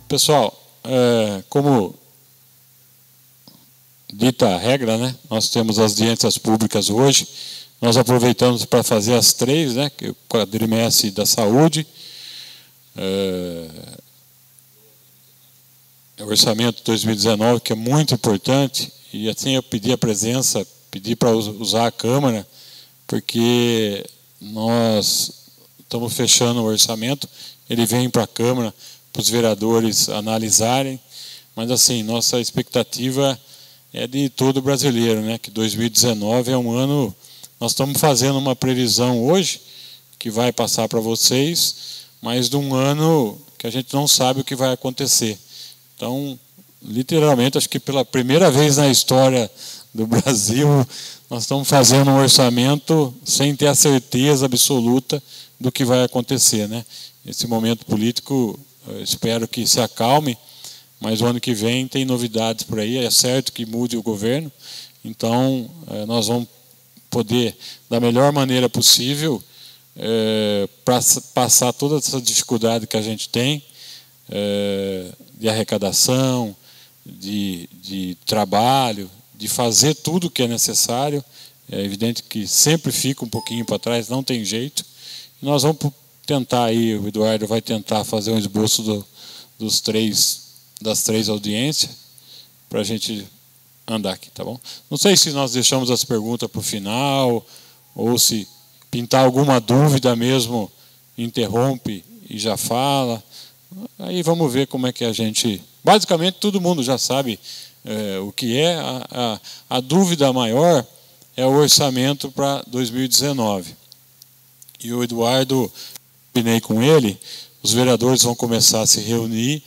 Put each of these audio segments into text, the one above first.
Pessoal, como dita a regra, né, nós temos as audiências públicas hoje, nós aproveitamos para fazer as três, né, que é o quadrimestre da saúde, o orçamento de 2019, que é muito importante, e assim eu pedi a presença, pedi para usar a Câmara, porque nós estamos fechando o orçamento, ele vem para a Câmara, para os vereadores analisarem, mas assim, nossa expectativa é de todo brasileiro, né? Que 2019 é um ano, nós estamos fazendo uma previsão hoje, que vai passar para vocês, mas de um ano que a gente não sabe o que vai acontecer. Então, literalmente, acho que pela primeira vez na história do Brasil, nós estamos fazendo um orçamento sem ter a certeza absoluta do que vai acontecer, né? Esse momento político, eu espero que se acalme, mas o ano que vem tem novidades por aí, é certo que mude o governo, então nós vamos poder, da melhor maneira possível, passar toda essa dificuldade que a gente tem, de arrecadação, de trabalho, de fazer tudo o que é necessário. É evidente que sempre fica um pouquinho para trás, não tem jeito. E nós vamos tentar aí, o Eduardo vai tentar fazer um esboço das três audiências para a gente andar aqui, tá bom? Não sei se nós deixamos as perguntas para o final, ou se pintar alguma dúvida mesmo, interrompe e já fala. Aí vamos ver como é que a gente... Basicamente, todo mundo já sabe o que é. A dúvida maior é o orçamento para 2019. E o Eduardo, combinei com ele, os vereadores vão começar a se reunir.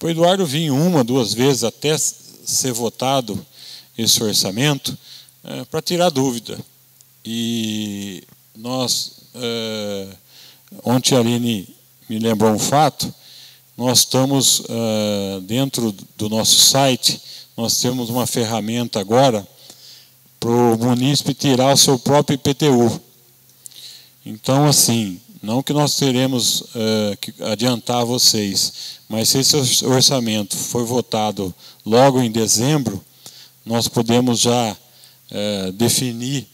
O Eduardo vir uma, duas vezes até ser votado esse orçamento, para tirar dúvida. E nós, ontem a Aline me lembrou um fato, nós estamos dentro do nosso site, nós temos uma ferramenta agora para o munícipe tirar o seu próprio IPTU. Então, assim, não que nós teremos que adiantar a vocês, mas se esse orçamento for votado logo em dezembro, nós podemos já definir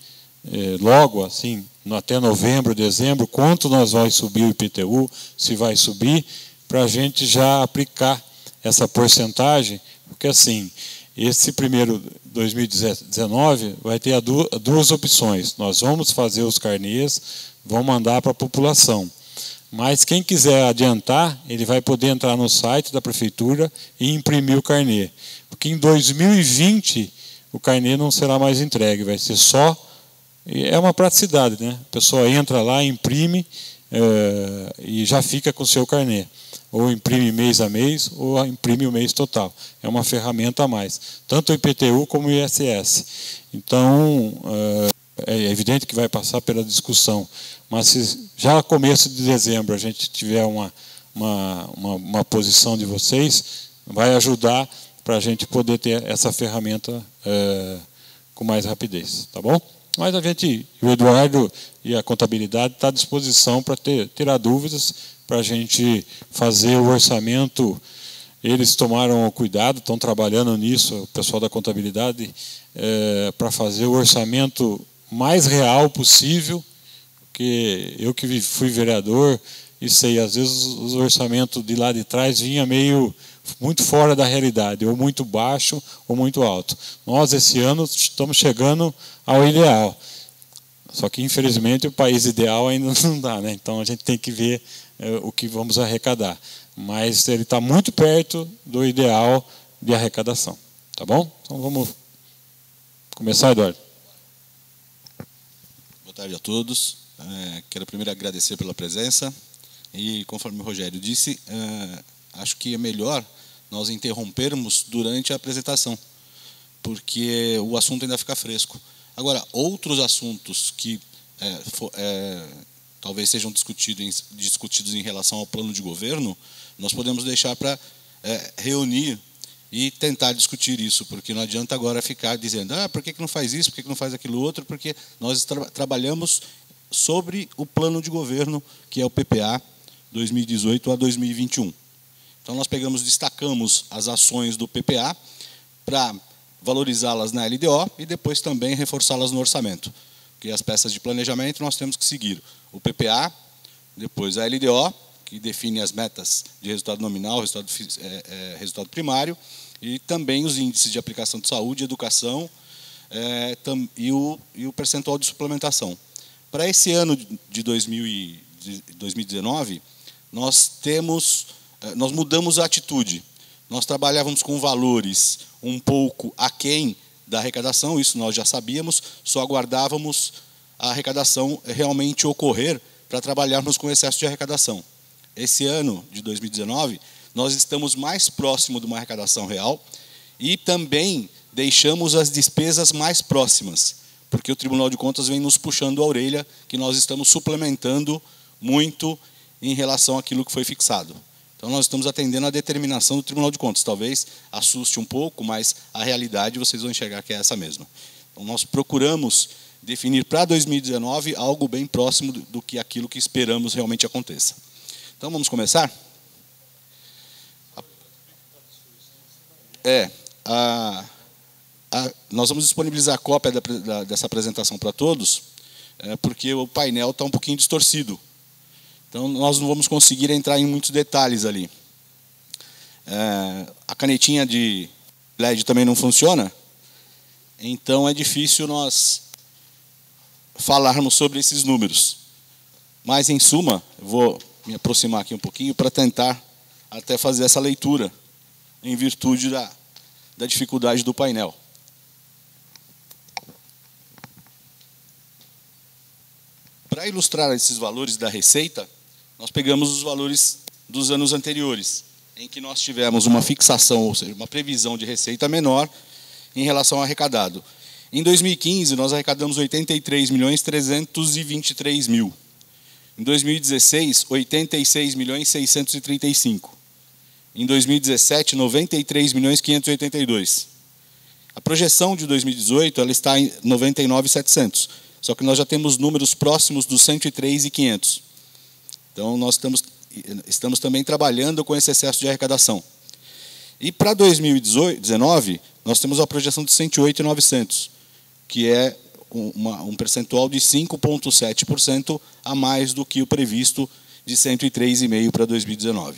logo, assim, até novembro, dezembro, quanto nós vai subir o IPTU, se vai subir, para a gente já aplicar essa porcentagem, porque assim, esse primeiro 2019 vai ter duas opções. Nós vamos fazer os carnês, vamos mandar para a população. Mas quem quiser adiantar, ele vai poder entrar no site da prefeitura e imprimir o carnê. Porque em 2020 o carnê não será mais entregue, vai ser só... É uma praticidade, né? A pessoa entra lá, imprime e já fica com o seu carnê. Ou imprime mês a mês, ou imprime o mês total. É uma ferramenta a mais. Tanto o IPTU como o ISS. Então, é evidente que vai passar pela discussão. Mas se já no começo de dezembro a gente tiver uma posição de vocês, vai ajudar para a gente poder ter essa ferramenta com mais rapidez. Tá bom? Mas a gente, o Eduardo e a contabilidade está à disposição para tirar dúvidas, para a gente fazer o orçamento. Eles tomaram cuidado, estão trabalhando nisso, o pessoal da contabilidade, para fazer o orçamento mais real possível, porque eu que fui vereador, e sei, às vezes os orçamentos de lá de trás vinha meio muito fora da realidade, ou muito baixo ou muito alto. Nós, esse ano, estamos chegando ao ideal. Só que, infelizmente, o país ideal ainda não dá, né? Então, a gente tem que ver o que vamos arrecadar. Mas ele está muito perto do ideal de arrecadação. Tá bom? Então, vamos começar, Eduardo. Boa tarde a todos. Quero primeiro agradecer pela presença. E, conforme o Rogério disse, acho que é melhor nós interrompermos durante a apresentação, porque o assunto ainda fica fresco. Agora, outros assuntos que talvez sejam discutidos em relação ao plano de governo, nós podemos deixar para reunir e tentar discutir isso, porque não adianta agora ficar dizendo por que não faz isso, por que não faz aquilo outro, porque nós trabalhamos sobre o plano de governo, que é o PPA 2018 a 2021. Então, nós destacamos as ações do PPA para valorizá-las na LDO e depois também reforçá-las no orçamento. Porque as peças de planejamento nós temos que seguir o PPA, depois a LDO, que define as metas de resultado nominal, resultado primário, e também os índices de aplicação de saúde, educação e o percentual de suplementação. Para esse ano de 2019, nós mudamos a atitude. Nós trabalhávamos com valores um pouco aquém da arrecadação, isso nós já sabíamos, só aguardávamos a arrecadação realmente ocorrer para trabalharmos com excesso de arrecadação. Esse ano de 2019, nós estamos mais próximo de uma arrecadação real e também deixamos as despesas mais próximas, porque o Tribunal de Contas vem nos puxando a orelha que nós estamos suplementando muito em relação àquilo que foi fixado. Então, nós estamos atendendo a determinação do Tribunal de Contas. Talvez assuste um pouco, mas a realidade vocês vão enxergar que é essa mesma. Então, nós procuramos definir para 2019 algo bem próximo do que aquilo que esperamos realmente aconteça. Então, vamos começar? Nós vamos disponibilizar a cópia dessa apresentação para todos, porque o painel está um pouquinho distorcido. Então, nós não vamos conseguir entrar em muitos detalhes ali. A canetinha de LED também não funciona, então é difícil nós falarmos sobre esses números. Mas, em suma, eu vou me aproximar aqui um pouquinho para tentar até fazer essa leitura, em virtude da dificuldade do painel. Para ilustrar esses valores da receita, nós pegamos os valores dos anos anteriores, em que nós tivemos uma fixação, ou seja, uma previsão de receita menor em relação ao arrecadado. Em 2015, nós arrecadamos 83.323.000. Em 2016, 86.635.000. Em 2017, 93.582.000. A projeção de 2018 ela está em 99.700. Só que nós já temos números próximos dos 103.500. Então, nós estamos também trabalhando com esse excesso de arrecadação. E para 2019, nós temos a projeção de 108.900, que é um percentual de 5,7% a mais do que o previsto de 103,5% para 2019.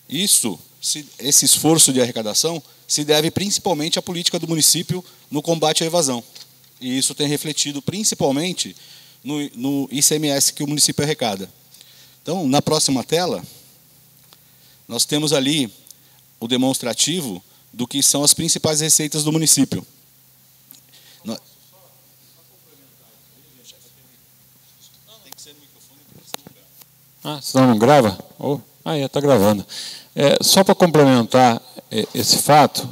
Esse esforço de arrecadação se deve principalmente à política do município no combate à evasão. E isso tem refletido principalmente no ICMS que o município arrecada. Então, na próxima tela, nós temos ali o demonstrativo do que são as principais receitas do município. Senão não grava? Está gravando. Só para complementar esse fato,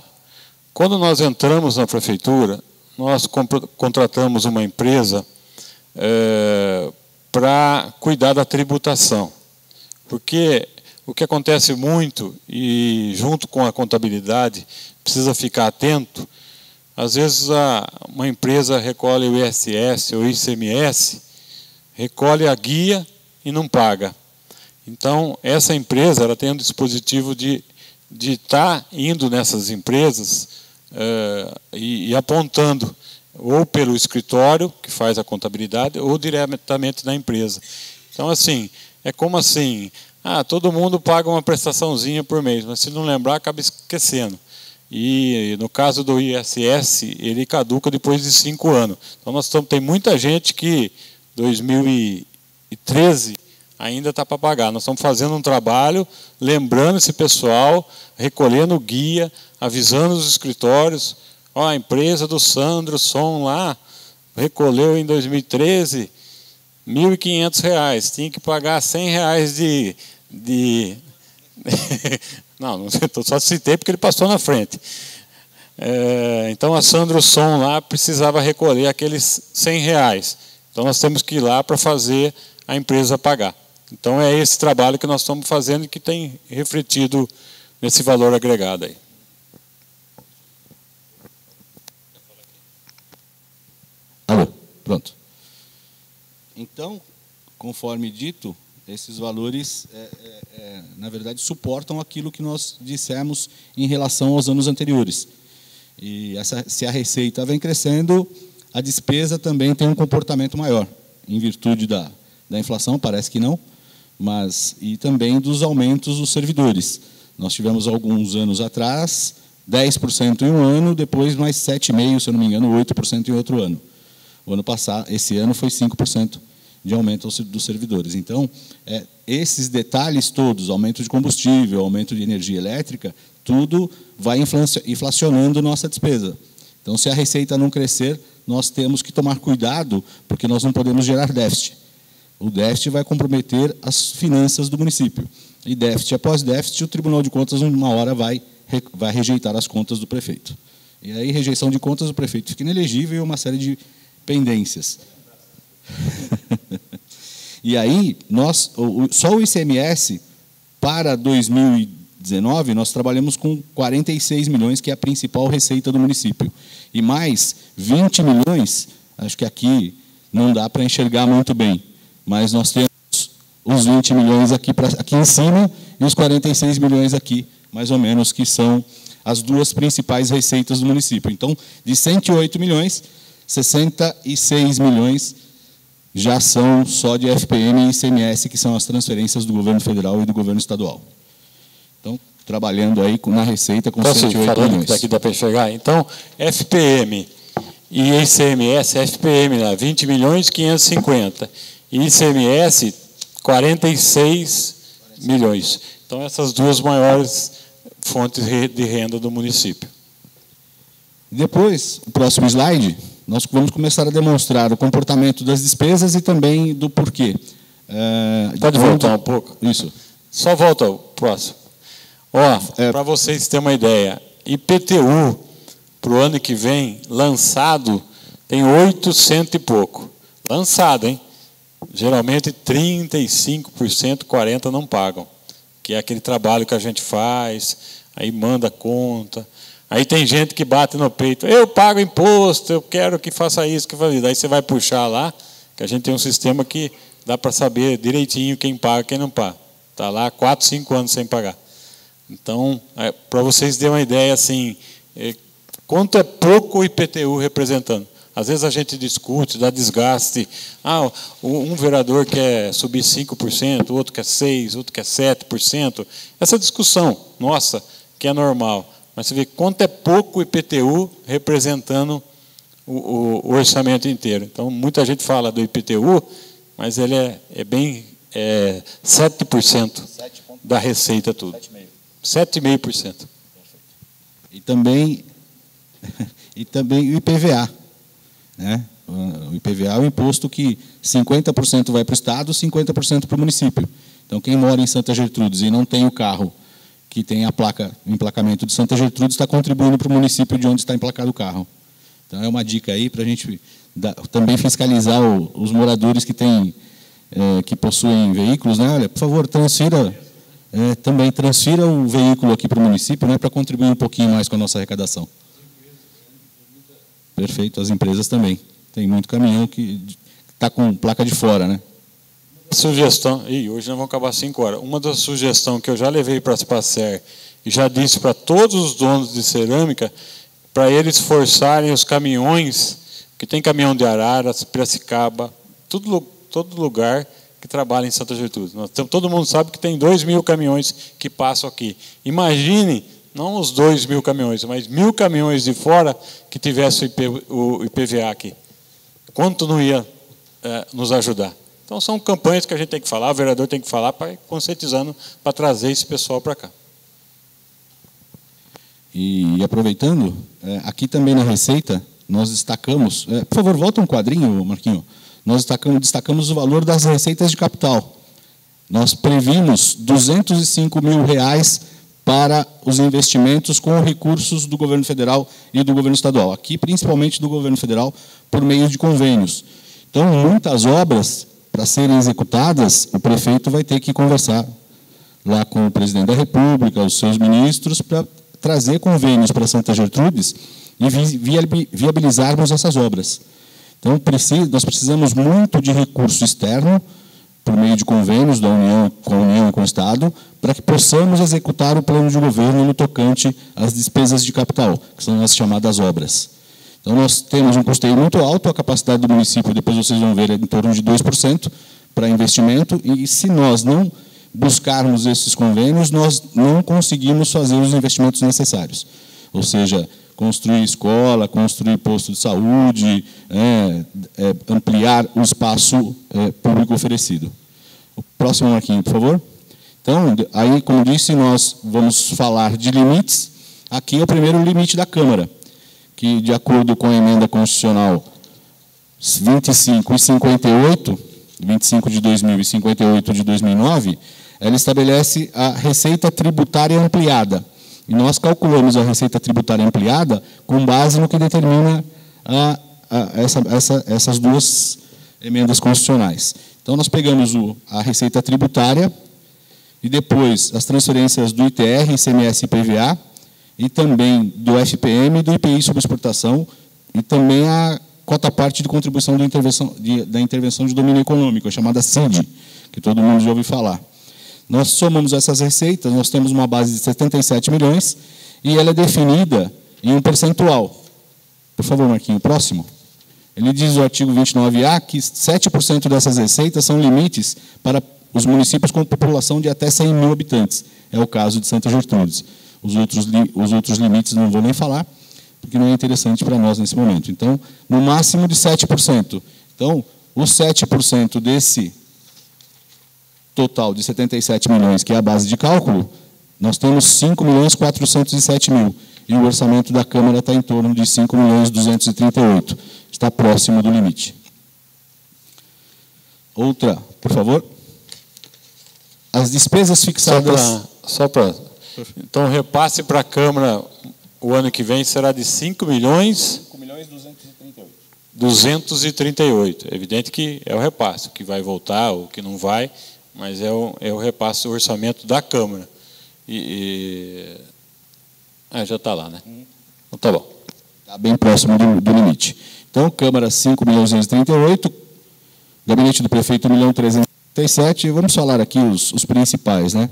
quando nós entramos na prefeitura, nós contratamos uma empresa para cuidar da tributação. Porque o que acontece muito, e junto com a contabilidade, precisa ficar atento, às vezes uma empresa recolhe o ISS ou ICMS, recolhe a guia e não paga. Então, essa empresa ela tem um dispositivo de estar indo nessas empresas e apontando ou pelo escritório, que faz a contabilidade, ou diretamente na empresa. Então, assim, é como assim, todo mundo paga uma prestaçãozinha por mês, mas se não lembrar, acaba esquecendo. E no caso do ISS, ele caduca depois de 5 anos. Então, tem muita gente que 2013 ainda está para pagar. Nós estamos fazendo um trabalho, lembrando esse pessoal, recolhendo guia, avisando os escritórios. A empresa do Sandro Som lá recolheu em 2013 R$ 1.500. Tinha que pagar R$ 100 de... Não, só citei porque ele passou na frente. Então, a Sandro Som lá precisava recolher aqueles R$ 100. Então, nós temos que ir lá para fazer a empresa pagar. Então, é esse trabalho que nós estamos fazendo e que tem refletido nesse valor agregado aí. Alô, pronto. Então, conforme dito, esses valores, na verdade, suportam aquilo que nós dissemos em relação aos anos anteriores. E se a receita vem crescendo, a despesa também tem um comportamento maior, em virtude da inflação, parece que não, e também dos aumentos dos servidores. Nós tivemos, alguns anos atrás, 10% em um ano, depois mais 7,5%, se eu não me engano, 8% em outro ano. O ano passado, esse ano foi 5% de aumento dos servidores. Então, esses detalhes todos, aumento de combustível, aumento de energia elétrica, tudo vai inflacionando nossa despesa. Então, se a receita não crescer, nós temos que tomar cuidado, porque nós não podemos gerar déficit. O déficit vai comprometer as finanças do município. E déficit após déficit, o Tribunal de Contas, uma hora, vai rejeitar as contas do prefeito. E aí, rejeição de contas, o prefeito fica inelegível e uma série de pendências. E aí, só o ICMS, para 2019, nós trabalhamos com 46 milhões, que é a principal receita do município. E mais 20 milhões, acho que aqui não dá para enxergar muito bem, mas nós temos os 20 milhões aqui em cima e os 46 milhões aqui, mais ou menos, que são as duas principais receitas do município. Então, de 108 milhões, 66 milhões já são só de FPM e ICMS, que são as transferências do governo federal e do governo estadual. Então, trabalhando aí na receita com 108 milhões. Daqui dá para enxergar. Então, FPM e ICMS, FPM, 20 milhões 550, e ICMS, 46 milhões. Então, essas duas maiores fontes de renda do município. Depois, o próximo slide, nós vamos começar a demonstrar o comportamento das despesas e também do porquê. Pode voltar um pouco? Isso. Só volta ao próximo. Para vocês terem uma ideia, IPTU, para o ano que vem, lançado, tem 800 e pouco. Lançado, hein? Geralmente 35%, 40% não pagam, que é aquele trabalho que a gente faz, aí manda conta. Aí tem gente que bate no peito, eu pago imposto, eu quero que faça isso, que faça isso. Aí você vai puxar lá, que a gente tem um sistema que dá para saber direitinho quem paga e quem não paga. Está lá 4, 5 anos sem pagar. Então, para vocês terem uma ideia, assim, quanto é pouco o IPTU representando. Às vezes a gente discute, dá desgaste. Um vereador quer subir 5%, o outro quer 6%, o outro quer 7%. Essa discussão, nossa, que é normal. Mas você vê quanto é pouco o IPTU representando o orçamento inteiro. Então, muita gente fala do IPTU, mas ele é bem 7% da receita tudo. 7,5%. E também o IPVA. Né? O IPVA é um imposto que 50% vai para o Estado, 50% para o município. Então, quem mora em Santa Gertrudes e não tem o carro que tem o emplacamento de Santa Gertrudes, está contribuindo para o município de onde está emplacado o carro. Então, é uma dica aí para a gente também fiscalizar os moradores que possuem veículos. Né? Olha, por favor, também transfira o veículo aqui para o município, né, para contribuir um pouquinho mais com a nossa arrecadação. Perfeito, as empresas também. Tem muito caminhão que está com placa de fora, né? Sugestão, hoje nós vamos acabar 5 horas. Uma das sugestões que eu já levei para a Spacer e já disse para todos os donos de cerâmica, para eles forçarem os caminhões, que tem caminhão de Araras, Piracicaba, todo lugar que trabalha em Santa Gertrudes. Todo mundo sabe que tem 2.000 caminhões que passam aqui. Imagine, não os 2.000 caminhões, mas 1.000 caminhões de fora que tivesse o IPVA aqui. Quanto não ia nos ajudar? Então, são campanhas que a gente tem que falar, o vereador tem que falar, para ir conscientizando, para trazer esse pessoal para cá. E aproveitando, aqui também na Receita, nós destacamos... por favor, volta um quadrinho, Marquinho. Nós destacamos o valor das receitas de capital. Nós previmos R$205 mil para os investimentos com recursos do governo federal e do governo estadual. Aqui, principalmente do governo federal, por meio de convênios. Então, muitas obras, para serem executadas, o prefeito vai ter que conversar lá com o presidente da República, os seus ministros, para trazer convênios para Santa Gertrudes e viabilizarmos essas obras. Então, nós precisamos muito de recurso externo por meio de convênios da União, com a União e com o Estado, para que possamos executar o plano de governo no tocante às despesas de capital, que são as chamadas obras. Então, nós temos um custeio muito alto, a capacidade do município, depois vocês vão ver, é em torno de 2% para investimento, e se nós não buscarmos esses convênios, nós não conseguimos fazer os investimentos necessários. Ou seja, construir escola, construir posto de saúde, ampliar o espaço público oferecido. O próximo, Marquinhos, por favor. Então, aí, como disse, nós vamos falar de limites. Aqui é o primeiro limite da Câmara, que, de acordo com a emenda constitucional 25 e 58, 25 de 2000 e 58 de 2009, ela estabelece a receita tributária ampliada. E nós calculamos a receita tributária ampliada com base no que determina essas duas emendas constitucionais. Então, nós pegamos a receita tributária e depois as transferências do ITR, ICMS e PVA, e também do FPM e do IPI sobre exportação, e também a cota-parte de contribuição da intervenção de domínio econômico, a chamada CID, que todo mundo já ouviu falar. Nós somamos essas receitas, nós temos uma base de 77 milhões, e ela é definida em um percentual. Por favor, Marquinhos, próximo. Ele diz no artigo 29A que 7% dessas receitas são limites para os municípios com população de até 100 mil habitantes. É o caso de Santa Gertrudes. Os outros limites não vou nem falar, porque não é interessante para nós nesse momento. Então, no máximo de 7%. Então, os 7% desse total de 77 milhões, que é a base de cálculo, nós temos 5.407.000. E o orçamento da Câmara está em torno de 5.238.000. Está próximo do limite. Outra, por favor. As despesas fixadas... Então, o repasse para a Câmara o ano que vem será de 5.238.000. É evidente que é o repasse, o que vai voltar, o que não vai, mas é o repasse do orçamento da Câmara. Já está lá, né? Então, tá bom. Está bem próximo do limite. Então, Câmara, 5.238.000, gabinete do prefeito, 1.337.000. Vamos falar aqui os principais, né?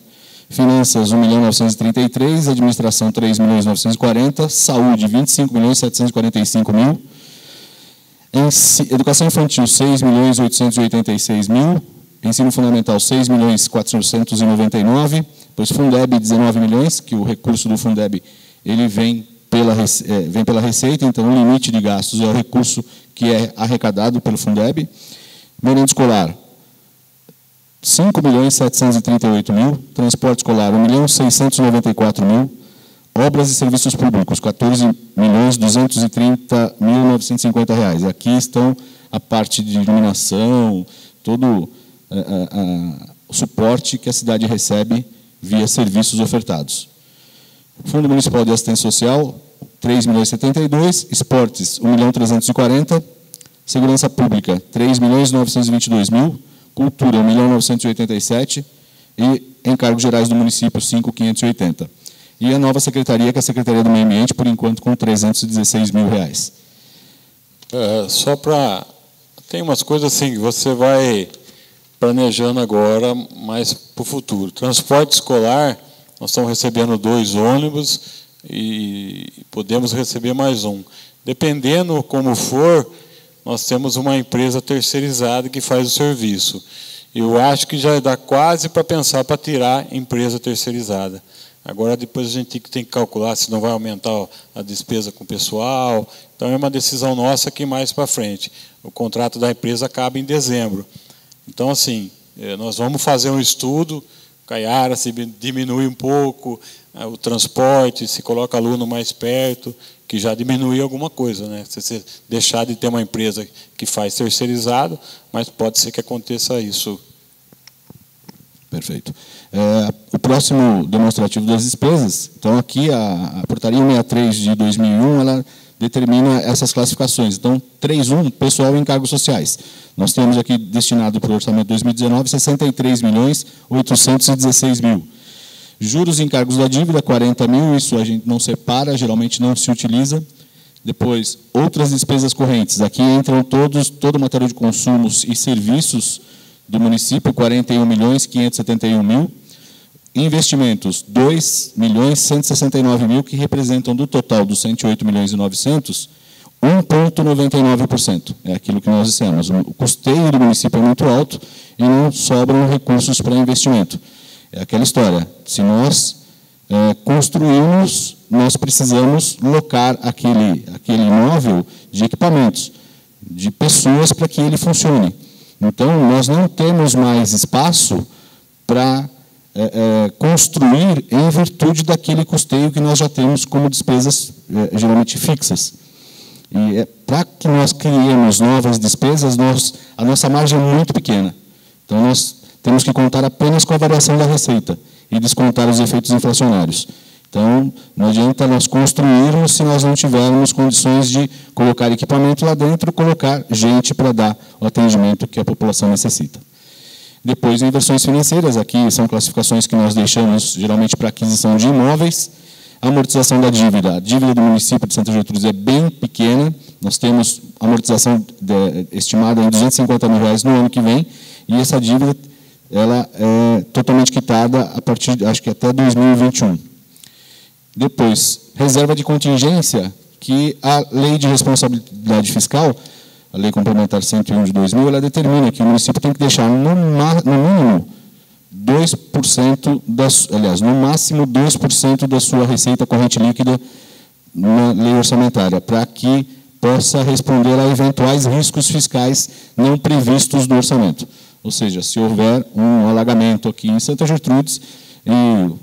Finanças, 1.933.000, administração, 3.940.000, saúde, 25.745.000, educação infantil, 6.886.000, ensino fundamental, 6.499.000, pois Fundeb, 19 milhões, que o recurso do Fundeb ele vem pela receita, então o limite de gastos é o recurso que é arrecadado pelo Fundeb. Merenda escolar, 5.738.000, transporte escolar, 1.694.000, obras e serviços públicos, 14.230.950 reais. Aqui estão a parte de iluminação, todo o suporte que a cidade recebe via serviços ofertados. Fundo Municipal de Assistência Social, 3.072.000, esportes, 1.340.000, segurança pública, 3.922.000, cultura, 1.987.000 e encargos gerais do município, 5.580. E a nova secretaria, que é a Secretaria do Meio Ambiente, por enquanto, com 316.000 reais. Só para... Tem umas coisas assim que você vai planejando agora, mais para o futuro. Transporte escolar, nós estamos recebendo 2 ônibus e podemos receber mais um. Dependendo como for, nós temos uma empresa terceirizada que faz o serviço. Eu acho que já dá quase para pensar para tirar empresa terceirizada. Agora, depois a gente tem que calcular se não vai aumentar a despesa com o pessoal. Então, é uma decisão nossa que mais para frente. O contrato da empresa acaba em dezembro. Então, assim, nós vamos fazer um estudo, Caiara, se diminui um pouco o transporte, se coloca aluno mais perto, que já diminui alguma coisa, né? Se você deixar de ter uma empresa que faz terceirizado, mas pode ser que aconteça isso. Perfeito. O próximo demonstrativo das despesas, então aqui a portaria 163 de 2001, ela determina essas classificações. Então, 3.1, pessoal e encargos sociais. Nós temos aqui destinado para o orçamento 2019 63.816.000. Juros e encargos da dívida, 40.000, isso a gente não separa, geralmente não se utiliza. Depois, outras despesas correntes. Aqui entram toda a matéria de consumos e serviços do município, 41.571.000. Investimentos, 2.169.000, que representam do total dos 108.900.000, 1,99%. É aquilo que nós dissemos. O custeio do município é muito alto e não sobram recursos para investimento. É aquela história. Se nós construirmos, nós precisamos locar aquele imóvel de equipamentos, de pessoas para que ele funcione. Então, nós não temos mais espaço para construir em virtude daquele custeio que nós já temos como despesas geralmente fixas. E para que nós criemos novas despesas, a nossa margem é muito pequena. Então, nós temos que contar apenas com a variação da receita e descontar os efeitos inflacionários. Então, não adianta nós construirmos se nós não tivermos condições de colocar equipamento lá dentro, colocar gente para dar o atendimento que a população necessita. Depois, inversões financeiras, aqui são classificações que nós deixamos geralmente para aquisição de imóveis. Amortização da dívida. A dívida do município de Santa Gertrudes é bem pequena. Nós temos amortização estimada em R$250.000 no ano que vem, e essa dívida ela é totalmente quitada a partir, acho que até 2021. Depois, reserva de contingência, que a Lei de Responsabilidade Fiscal, a Lei Complementar 101 de 2000, ela determina que o município tem que deixar no mínimo 2%, no máximo 2% da sua receita corrente líquida na lei orçamentária, para que possa responder a eventuais riscos fiscais não previstos no orçamento. Ou seja, se houver um alagamento aqui em Santa Gertrudes e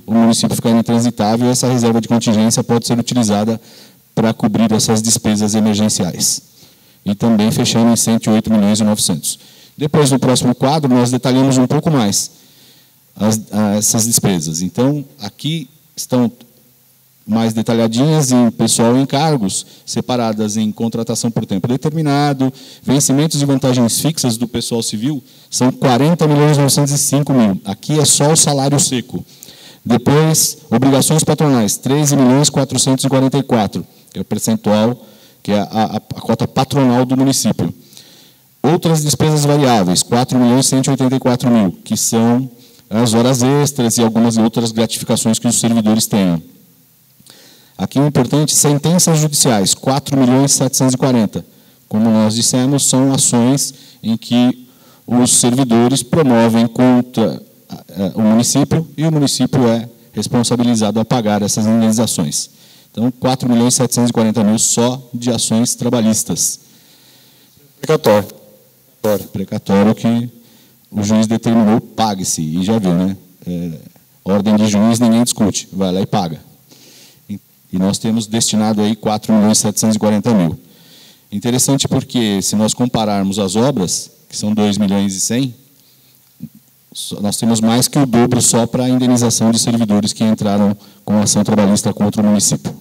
o município ficar intransitável, essa reserva de contingência pode ser utilizada para cobrir essas despesas emergenciais. E também fechando em 108.900.000. Depois, no próximo quadro, nós detalhamos um pouco mais essas despesas. Então, aqui estão mais detalhadinhas em pessoal e encargos, separadas em contratação por tempo determinado, vencimentos e vantagens fixas do pessoal civil, são 40.905.000. Aqui é só o salário seco. Depois, obrigações patronais, 13.444.000, que é o percentual, que é a cota patronal do município. Outras despesas variáveis, 4.184.000, que são as horas extras e algumas outras gratificações que os servidores tenham. Aqui o importante, sentenças judiciais, 4.740.000. Como nós dissemos, são ações em que os servidores promovem contra o município e o município é responsabilizado a pagar essas indenizações. Então, 4.740.000 só de ações trabalhistas. Precatório. Precatório que o juiz determinou, pague-se. E já viu, né? Ordem de juiz ninguém discute, vai lá e paga. E nós temos destinado aí 4.740.000. Interessante porque, se nós compararmos as obras, que são 2.100.000, nós temos mais que o dobro só para a indenização de servidores que entraram com ação trabalhista contra o município.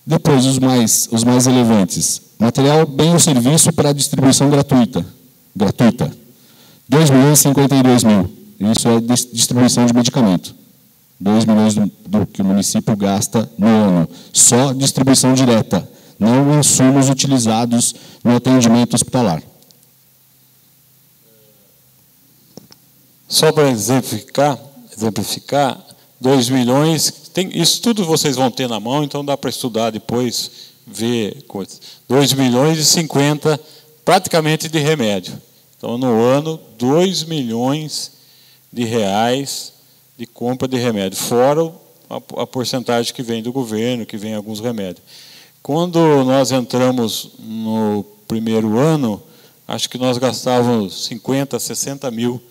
Depois, os mais relevantes. Material, bem ou serviço para distribuição gratuita. 2.052.000. Isso é distribuição de medicamento. 2 milhões do que o município gasta no ano. Só distribuição direta, não insumos utilizados no atendimento hospitalar. Só para exemplificar, 2 milhões, isso tudo vocês vão ter na mão, então dá para estudar depois, ver coisas. 2.050.000 praticamente de remédio. Então, no ano, 2 milhões de reais de compra de remédio, fora a porcentagem que vem do governo, que vem alguns remédios. Quando nós entramos no primeiro ano, acho que nós gastávamos 50, 60 mil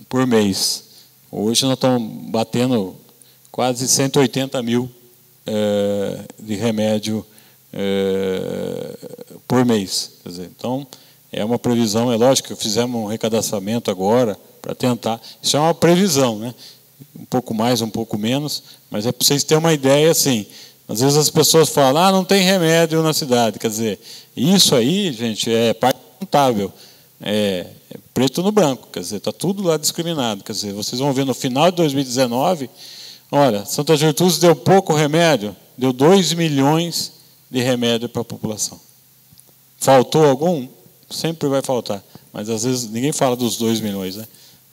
por mês. Hoje nós estamos batendo quase 180 mil de remédio por mês. Quer dizer, então, é uma previsão, é lógico que fizemos um recadastramento agora para tentar. Isso é uma previsão, né? Um pouco mais, um pouco menos, mas é para vocês terem uma ideia assim. Às vezes as pessoas falam, não tem remédio na cidade. Quer dizer, isso aí, gente, é parte contábil. É preto no branco, quer dizer, está tudo lá discriminado. Quer dizer, vocês vão ver no final de 2019, olha, Santa Gertrudes deu pouco remédio, deu 2 milhões de remédio para a população. Faltou algum? sempre vai faltar. Mas, às vezes, ninguém fala dos 2 milhões, né?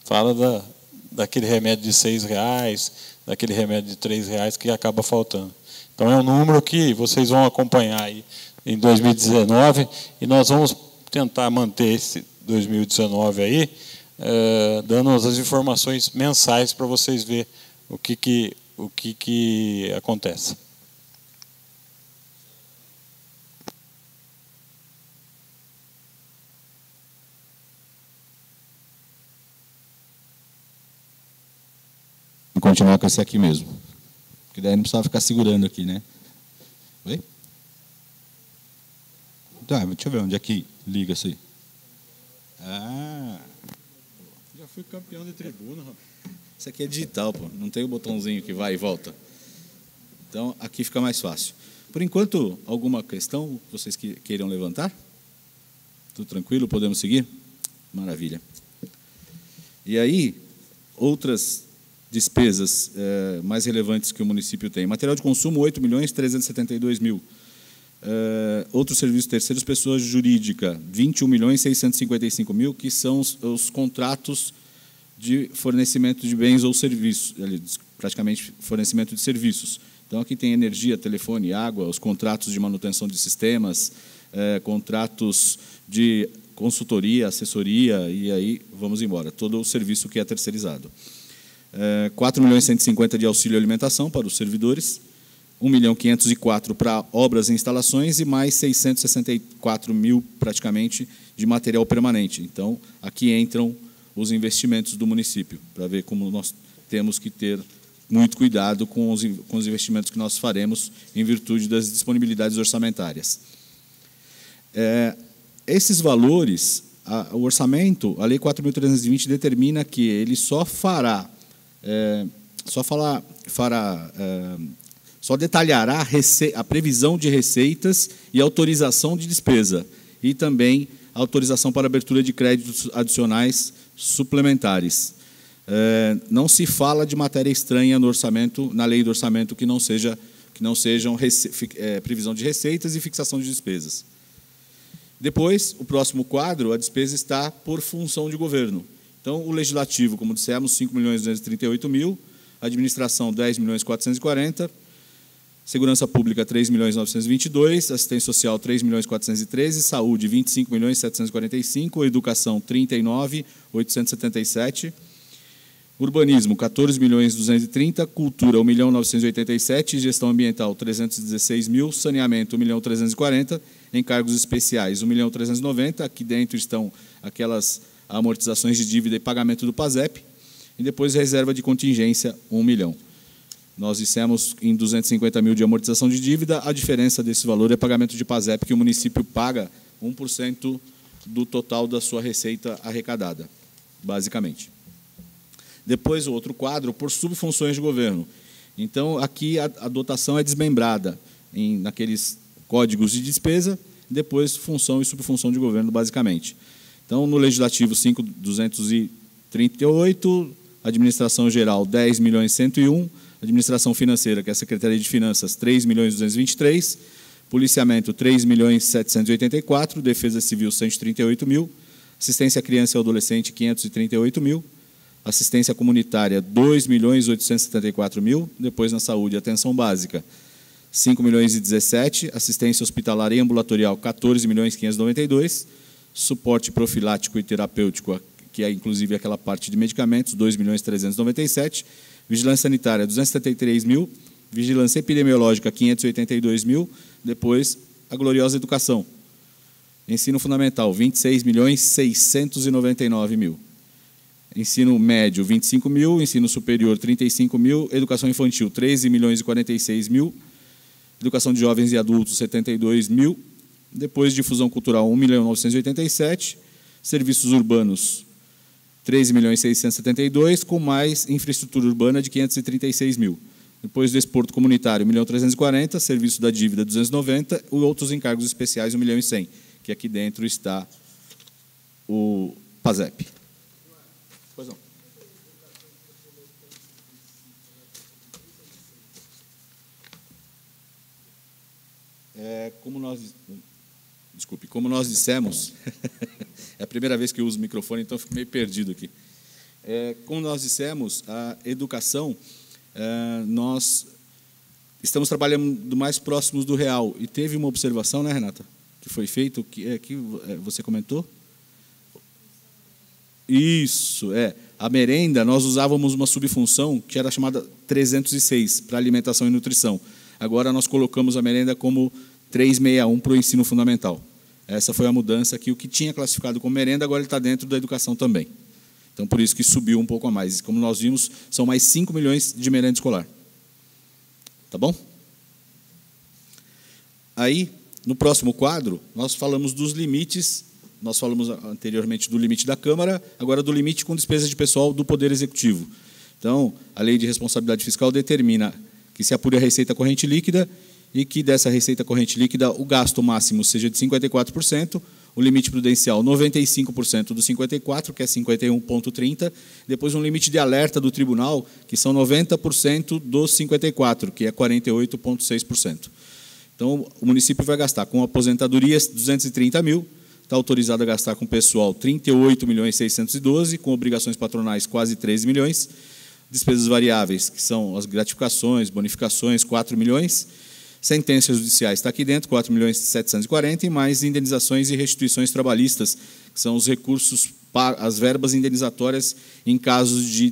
Fala daquele remédio de R$6, daquele remédio de R$3 que acaba faltando. Então, é um número que vocês vão acompanhar aí em 2019 e nós vamos tentar manter esse 2019 aí, dando as informações mensais para vocês verem o que acontece. Vou continuar com esse aqui mesmo. Porque daí não precisava ficar segurando aqui, né? Oi? Tá, deixa eu ver onde é que liga isso aí. Ah! Já fui campeão de tribuna, rapaz. Isso aqui é digital, pô. Não tem o botãozinho que vai e volta. Então, aqui fica mais fácil. Por enquanto, alguma questão que vocês queiram levantar? Tudo tranquilo? Podemos seguir? Maravilha. E aí, outras despesas mais relevantes que o município tem. Material de consumo, 8.372.000. Outros serviços terceiros, pessoa jurídica, 21.655.000, que são os contratos de fornecimento de bens ou serviços, praticamente fornecimento de serviços. Então, aqui tem energia, telefone, água, os contratos de manutenção de sistemas, contratos de consultoria, assessoria, e aí vamos embora. Todo o serviço que é terceirizado. 4.150.000 de auxílio alimentação para os servidores, 1.504.000 para obras e instalações e mais 664.000 praticamente de material permanente. Então, aqui entram os investimentos do município, para ver como nós temos que ter muito cuidado com os investimentos que nós faremos em virtude das disponibilidades orçamentárias. Esses valores, o orçamento, a Lei 4.320 determina que ele só detalhará a previsão de receitas e autorização de despesa, e também autorização para abertura de créditos adicionais suplementares. Não se fala de matéria estranha no orçamento, na lei do orçamento, que não sejam previsão de receitas e fixação de despesas. Depois, o próximo quadro, a despesa está por função de governo. Então, o legislativo, como dissemos, 5.238.000, administração 10.440.000, segurança pública 3.922.000, assistência social 3.413.000, saúde 25.745.000, educação 39.877.000, urbanismo 14.230.000, cultura 1.987.000, gestão ambiental 316.000, saneamento 1.340.000, encargos especiais 1.390.000, aqui dentro estão aquelas amortizações de dívida e pagamento do PASEP, e depois reserva de contingência 1 milhão. Nós dissemos em 250.000 de amortização de dívida, a diferença desse valor é pagamento de PASEP, que o município paga 1% do total da sua receita arrecadada, basicamente. Depois, o outro quadro, por subfunções de governo. Então, aqui a dotação é desmembrada naqueles códigos de despesa, depois função e subfunção de governo, basicamente. Então, no Legislativo 5.238, administração geral 10.101.000, administração financeira, que é a Secretaria de Finanças, 3.223.000, policiamento 3.784.000, defesa civil 138.000, assistência à criança e ao adolescente 538.000, assistência comunitária 2.874.000, depois na saúde, atenção básica 5.017.000, assistência hospitalar e ambulatorial 14.592.000, suporte profilático e terapêutico, que é inclusive aquela parte de medicamentos, 2.397.000, vigilância sanitária 273.000, vigilância epidemiológica 582.000, depois a gloriosa educação. Ensino fundamental 26.699.000. Ensino médio 25.000, ensino superior 35.000, educação infantil 13.046.000, educação de jovens e adultos 72.000, depois difusão cultural 1.987.000, serviços urbanos 13.672.000, com mais infraestrutura urbana de 536.000. Depois desporto comunitário 1.340.000, serviço da dívida 290.000 e outros encargos especiais 1.100.000, que aqui dentro está o PASEP. Pois não. Como nós Desculpe, como nós dissemos, é a primeira vez que eu uso o microfone, então eu fico meio perdido aqui. Como nós dissemos, a educação, nós estamos trabalhando mais próximos do real. E teve uma observação, né, Renata, que foi feito, que você comentou? Isso, a merenda, nós usávamos uma subfunção que era chamada 306, para alimentação e nutrição. Agora nós colocamos a merenda como 361 para o ensino fundamental. Essa foi a mudança, que o que tinha classificado como merenda, agora ele está dentro da educação também. Então, por isso que subiu um pouco a mais. Como nós vimos, são mais 5 milhões de merenda escolar. Tá bom? Aí, no próximo quadro, nós falamos dos limites. Nós falamos anteriormente do limite da Câmara, agora do limite com despesa de pessoal do Poder Executivo. Então, a Lei de Responsabilidade Fiscal determina que se apure a receita corrente líquida e que dessa receita corrente líquida o gasto máximo seja de 54%, o limite prudencial 95% do 54%, que é 51,30%, depois um limite de alerta do tribunal, que são 90% dos 54%, que é 48,6%. Então, o município vai gastar com aposentadorias 230 mil, está autorizado a gastar com pessoal 38.612.000, com obrigações patronais quase 13 milhões, despesas variáveis, que são as gratificações, bonificações, 4 milhões, sentenças judiciais está aqui dentro, 4.740.000, e mais indenizações e restituições trabalhistas, que são os recursos, as verbas indenizatórias em casos de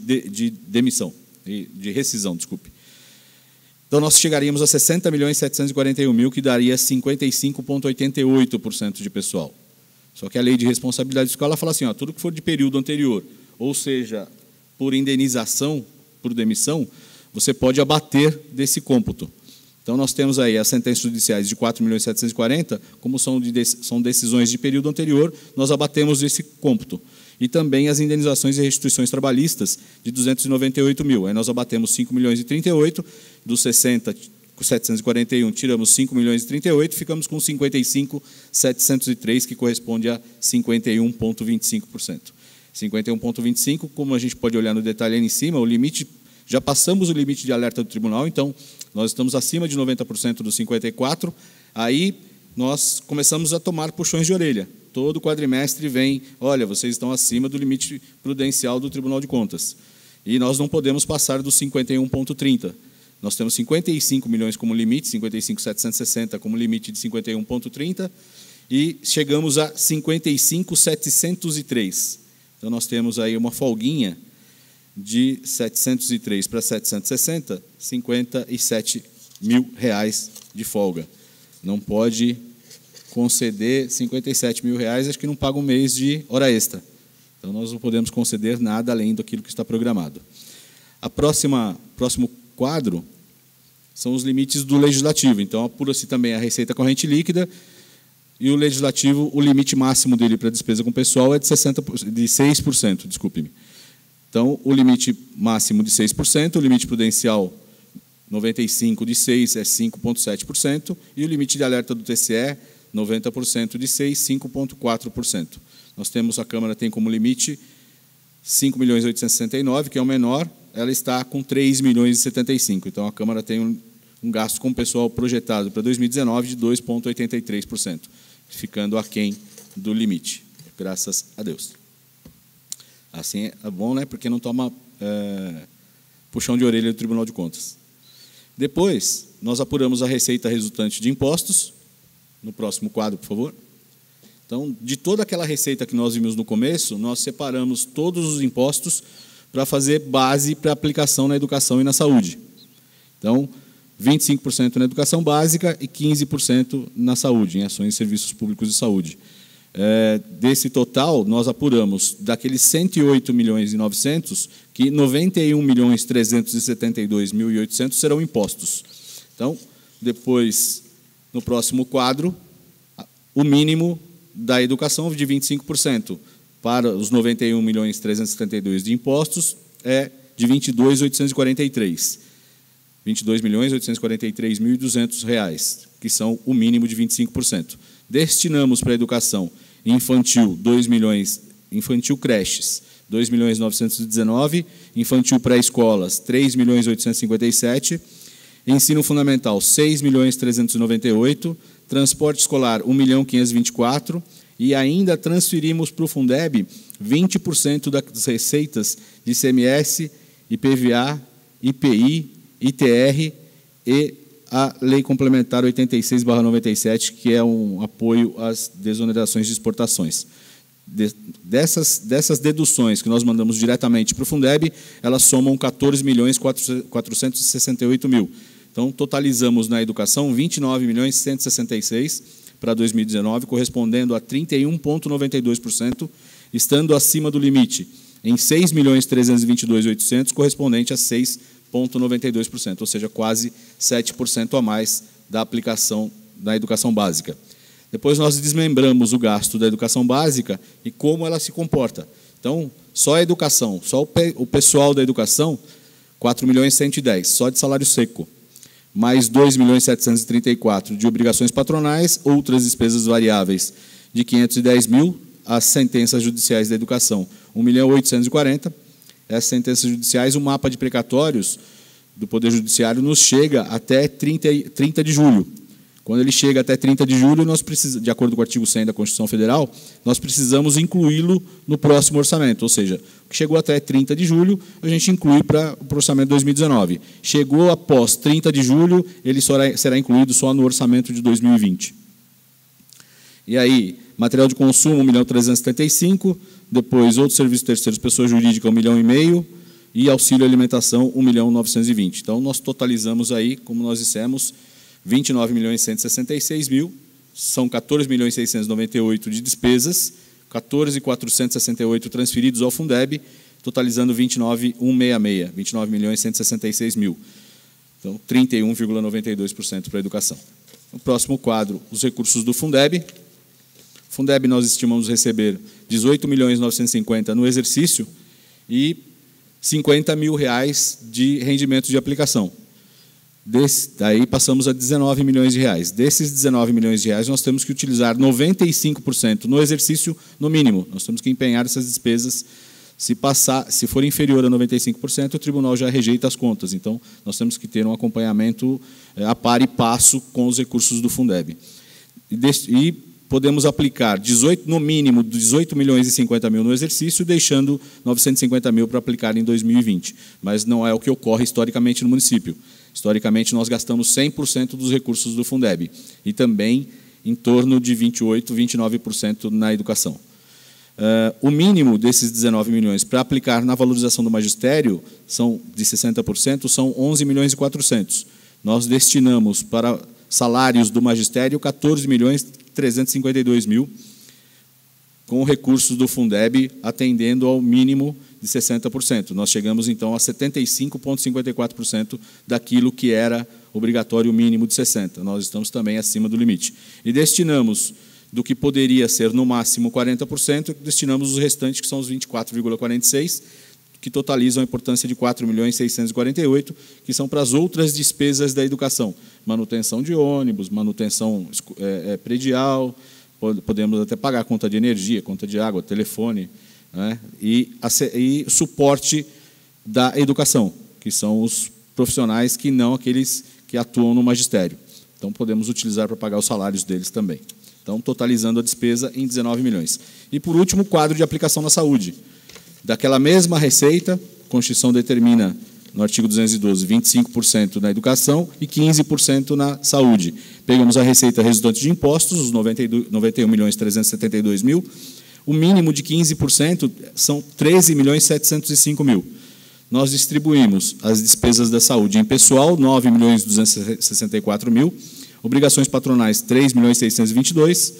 demissão, de rescisão, desculpe. Então, nós chegaríamos a 60.741.000, que daria 55,88% de pessoal. Só que a Lei de Responsabilidade Fiscal ela fala assim, tudo que for de período anterior, ou seja, por indenização, por demissão, você pode abater desse cômputo. Então, nós temos aí as sentenças judiciais de 4.740.000, como são decisões de período anterior, nós abatemos esse cômputo. E também as indenizações e restituições trabalhistas de 298.000. Aí nós abatemos 5.038.000, dos 60.741 tiramos 5.038.000, ficamos com 55.703, que corresponde a 51,25%. 51,25%, como a gente pode olhar no detalhe aí em cima, o limite, já passamos o limite de alerta do tribunal, então nós estamos acima de 90% dos 54%, aí nós começamos a tomar puxões de orelha. Todo quadrimestre vem, olha, vocês estão acima do limite prudencial do Tribunal de Contas. E nós não podemos passar dos 51,30%. Nós temos 55 milhões como limite, 55.760 como limite de 51,30%, e chegamos a 55.703. Então, nós temos aí uma folguinha de 703 para 760, R$57 mil de folga. Não pode conceder R$57 mil, acho que não paga um mês de hora extra. Então, nós não podemos conceder nada além daquilo que está programado. Próximo quadro são os limites do Legislativo. Então, apura-se também a receita corrente líquida e o Legislativo, o limite máximo dele para despesa com pessoal é de 6%, desculpe-me. Então, o limite máximo de 6%, o limite prudencial 95% de 6% é 5,7%, e o limite de alerta do TCE, 90% de 6%, 5,4%. Nós temos, a Câmara tem como limite 5.869.000, que é o menor, ela está com 3.075.000. Então, a Câmara tem um gasto com o pessoal projetado para 2019 de 2,83%, ficando aquém do limite, graças a Deus. Assim é bom, né? Porque não toma puxão de orelha do Tribunal de Contas. Depois, nós apuramos a receita resultante de impostos. No próximo quadro, por favor. Então, de toda aquela receita que nós vimos no começo, nós separamos todos os impostos para fazer base para aplicação na educação e na saúde. Então, 25% na educação básica e 15% na saúde, em ações e serviços públicos de saúde. Desse total, nós apuramos daqueles 108.900.000, que 91.372.800 serão impostos. Então, depois, no próximo quadro, o mínimo da educação de 25%. Para os 91.372.000 de impostos, é de R$ 22.843. R$ 22.843.200, que são o mínimo de 25%. Destinamos para a educação infantil 2 milhões, infantil creches, 2.919.000, infantil pré-escolas 3.857.000, Ensino fundamental, 6.398.000, transporte escolar, 1.524.000, e ainda transferimos para o Fundeb 20% das receitas de ICMS, IPVA, IPI, ITR e a Lei Complementar 86/97, que é um apoio às desonerações de exportações. Dessas deduções que nós mandamos diretamente para o Fundeb, elas somam 14.468.000. Então, totalizamos na educação 29.166.000 para 2019, correspondendo a 31,92%, estando acima do limite em 6.322.800, correspondente a 6,92%, ou seja, quase 7% a mais da aplicação da educação básica. Depois nós desmembramos o gasto da educação básica e como ela se comporta. Então, só a educação, só o pessoal da educação, 4.110.000, só de salário seco, mais 2.734.000 de obrigações patronais, outras despesas variáveis de 510.000, as sentenças judiciais da educação, 1.840.000. Essas sentenças judiciais, o mapa de precatórios do Poder Judiciário nos chega até 30 de julho. Quando ele chega até 30 de julho, nós precisamos, de acordo com o artigo 100 da Constituição Federal, nós precisamos incluí-lo no próximo orçamento. Ou seja, o que chegou até 30 de julho, a gente inclui para o orçamento de 2019. Chegou após 30 de julho, ele será incluído só no orçamento de 2020. E aí, material de consumo, 1.375.000, depois outros serviços terceiros, pessoa jurídica, 1,5 milhão, e auxílio alimentação, 1.920.000. Então, nós totalizamos aí, como nós dissemos, 29.166.000, são 14.698.000 de despesas, 14.468 transferidos ao Fundeb, totalizando 29.166, 29.166.000. Então, 31,92% para a educação. No próximo quadro, os recursos do Fundeb. Fundeb nós estimamos receber 18.950.000 no exercício e R$50.000 de rendimentos de aplicação. Daí passamos a R$19 milhões. Desses R$19 milhões, nós temos que utilizar 95% no exercício, no mínimo. Nós temos que empenhar essas despesas. Se for inferior a 95%, o tribunal já rejeita as contas. Então, nós temos que ter um acompanhamento a par e passo com os recursos do Fundeb. E podemos aplicar no mínimo 18.050.000 no exercício, deixando 950.000 para aplicar em 2020. Mas não é o que ocorre historicamente no município. Historicamente, nós gastamos 100% dos recursos do Fundeb e também em torno de 28%, 29% na educação. O mínimo desses 19 milhões para aplicar na valorização do magistério, de 60%, são 11.400.000. Nós destinamos para salários do magistério 14.352.000, com recursos do Fundeb atendendo ao mínimo de 60%. Nós chegamos, então, a 75,54% daquilo que era obrigatório mínimo de 60%. Nós estamos também acima do limite. E destinamos, do que poderia ser no máximo 40%, destinamos os restantes, que são os 24,46%, que totalizam a importância de 4.648.000, que são para as outras despesas da educação. Manutenção de ônibus, manutenção predial, podemos até pagar conta de energia, conta de água, telefone, né? E suporte da educação, que são os profissionais que não aqueles que atuam no magistério. Então, podemos utilizar para pagar os salários deles também. Então, totalizando a despesa em 19 milhões. E, por último, o quadro de aplicação na saúde. Daquela mesma receita, a Constituição determina, no artigo 212, 25% na educação e 15% na saúde. Pegamos a receita resultante de impostos, os 91.372.000. O mínimo de 15% são 13.705.000. Nós distribuímos as despesas da saúde em pessoal, 9.264.000. Obrigações patronais, 3.622.000.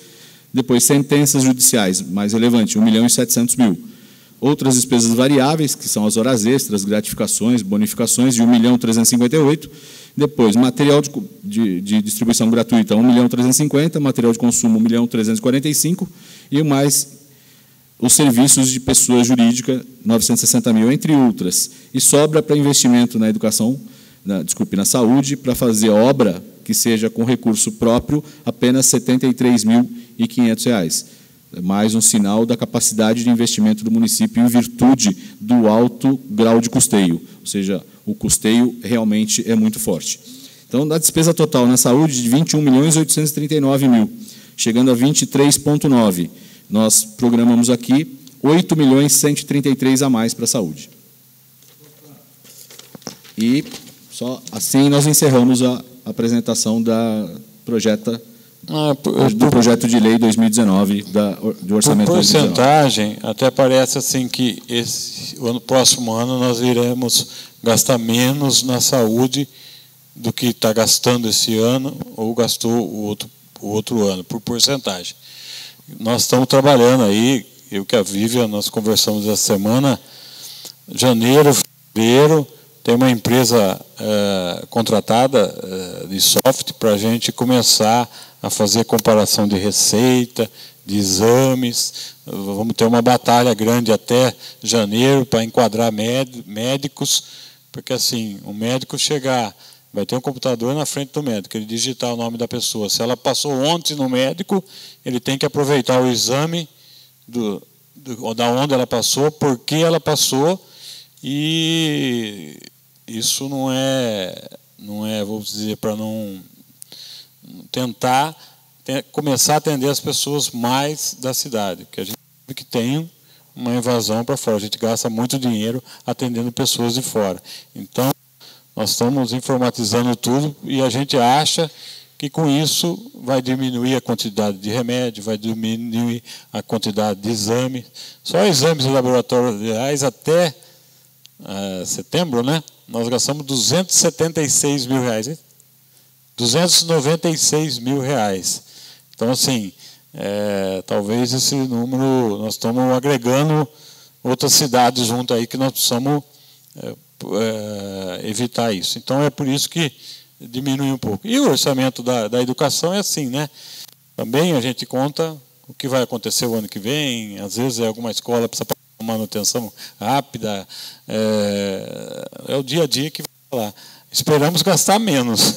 Depois, sentenças judiciais, mais relevante, 1.700.000. Outras despesas variáveis, que são as horas extras, gratificações, bonificações, de 1.358.000. Depois, material de distribuição gratuita, 1.350.000. Material de consumo, 1.345.000. E mais os serviços de pessoa jurídica, 960.000, entre outras. E sobra para investimento na educação, na saúde, para fazer obra que seja com recurso próprio, apenas R$ 73.500. Mais um sinal da capacidade de investimento do município em virtude do alto grau de custeio, ou seja, o custeio realmente é muito forte. Então, da despesa total na saúde de 21.839.000, chegando a 23,9. Nós programamos aqui 8.133 a mais para a saúde. E só assim nós encerramos a apresentação do projeto de lei 2019 do orçamento. Por porcentagem, até parece assim que o próximo ano nós iremos gastar menos na saúde do que está gastando esse ano ou gastou o outro ano, por porcentagem. Nós estamos trabalhando aí, eu que a Vívia, nós conversamos essa semana, janeiro, fevereiro, tem uma empresa contratada de software para a gente começar a fazer comparação de receita, de exames. Vamos ter uma batalha grande até janeiro para enquadrar médicos, porque assim, o médico chegar, vai ter um computador na frente do médico, ele digitar o nome da pessoa. Se ela passou ontem no médico, ele tem que aproveitar o exame da onde ela passou, por que ela passou, e isso não é, vou dizer, para não tentar começar a atender as pessoas mais da cidade, que a gente sabe que tem uma invasão para fora, a gente gasta muito dinheiro atendendo pessoas de fora. Então, nós estamos informatizando tudo e a gente acha que com isso vai diminuir a quantidade de remédio, vai diminuir a quantidade de exames. Só exames laboratoriais até setembro, né? Nós gastamos R$276 mil. 296 mil reais. Então, assim, talvez esse número, nós estamos agregando outras cidades junto aí que nós precisamos evitar isso. Então, é por isso que diminui um pouco. E o orçamento da educação é assim, né? Também a gente conta o que vai acontecer o ano que vem, às vezes alguma escola precisa fazer uma manutenção rápida, é o dia a dia que vai falar. Esperamos gastar menos,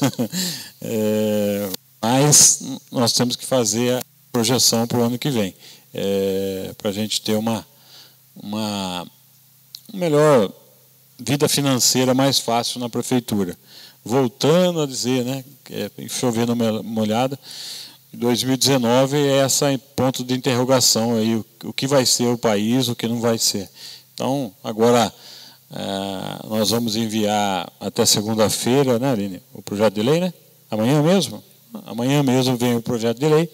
mas nós temos que fazer a projeção para o ano que vem, para a gente ter uma melhor vida financeira mais fácil na prefeitura. Voltando a dizer, né, chovendo molhada, 2019 é esse ponto de interrogação aí, o que vai ser o país, o que não vai ser. Então, agora nós vamos enviar até segunda-feira, né, Aline, o projeto de lei, né? Amanhã mesmo? Amanhã mesmo vem o projeto de lei.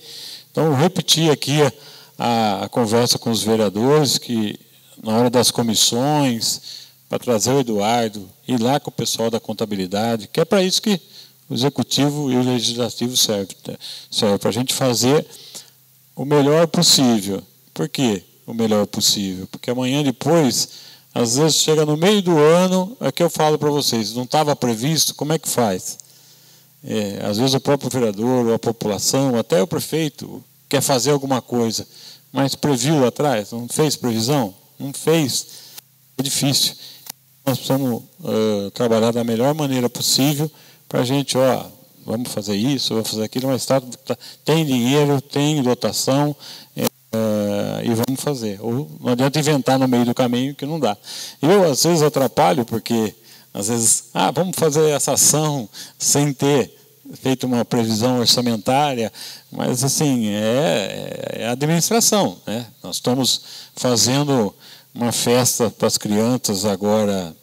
Então, repetir aqui a conversa com os vereadores, que na hora das comissões, para trazer o Eduardo, ir lá com o pessoal da contabilidade, que é para isso que o executivo e o legislativo servem para a gente fazer o melhor possível. Por quê o melhor possível? Porque amanhã depois, às vezes chega no meio do ano, é que eu falo para vocês, não estava previsto, como é que faz? Às vezes o próprio vereador, ou a população, até o prefeito, quer fazer alguma coisa, mas previu lá atrás, não fez previsão? Não fez, é difícil. Nós precisamos trabalhar da melhor maneira possível para a gente, vamos fazer isso, vamos fazer aquilo, mas tem dinheiro, tem dotação, e vamos fazer. Ou não adianta inventar no meio do caminho que não dá. Eu, às vezes, atrapalho, porque, às vezes, vamos fazer essa ação sem ter feito uma previsão orçamentária, mas, assim, é a administração, né? Nós estamos fazendo uma festa para as crianças agora,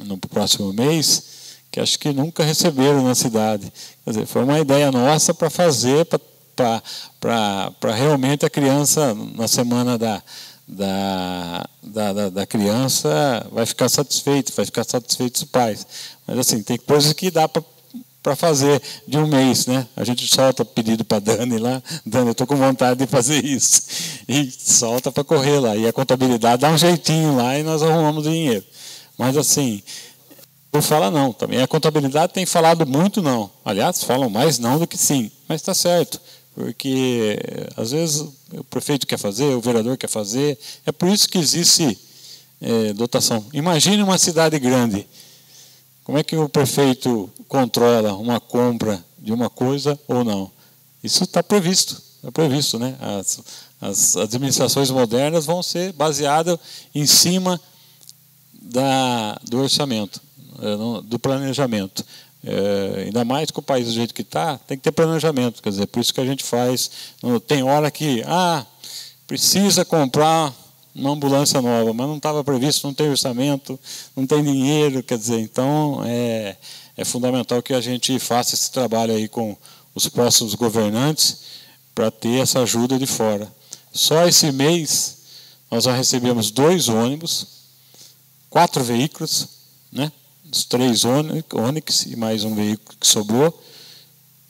no próximo mês, que acho que nunca receberam na cidade. Quer dizer, foi uma ideia nossa para fazer, para realmente a criança, na semana da criança, vai ficar satisfeito os pais. Mas, assim, tem coisas que dá para fazer de um mês, né? A gente solta pedido para a Dani lá, Dani, eu estou com vontade de fazer isso, e solta para correr lá, e a contabilidade dá um jeitinho lá e nós arrumamos dinheiro. Mas, assim, eu falo não, também a contabilidade tem falado muito não, aliás, falam mais não do que sim, mas está certo, porque às vezes o prefeito quer fazer, o vereador quer fazer, é por isso que existe dotação. Imagine uma cidade grande, como é que o prefeito controla uma compra de uma coisa ou não? Isso está previsto, né? As administrações modernas vão ser baseadas em cima do orçamento, do planejamento. Ainda mais com o país do jeito que está, tem que ter planejamento. Quer dizer, por isso que a gente faz. Tem hora que precisa comprar uma ambulância nova, mas não estava previsto, não tem orçamento, não tem dinheiro. Quer dizer, então é fundamental que a gente faça esse trabalho aí com os próximos governantes para ter essa ajuda de fora. Só esse mês nós já recebemos 2 ônibus, 4 veículos, né? Os 3 Onix e mais um veículo que sobrou,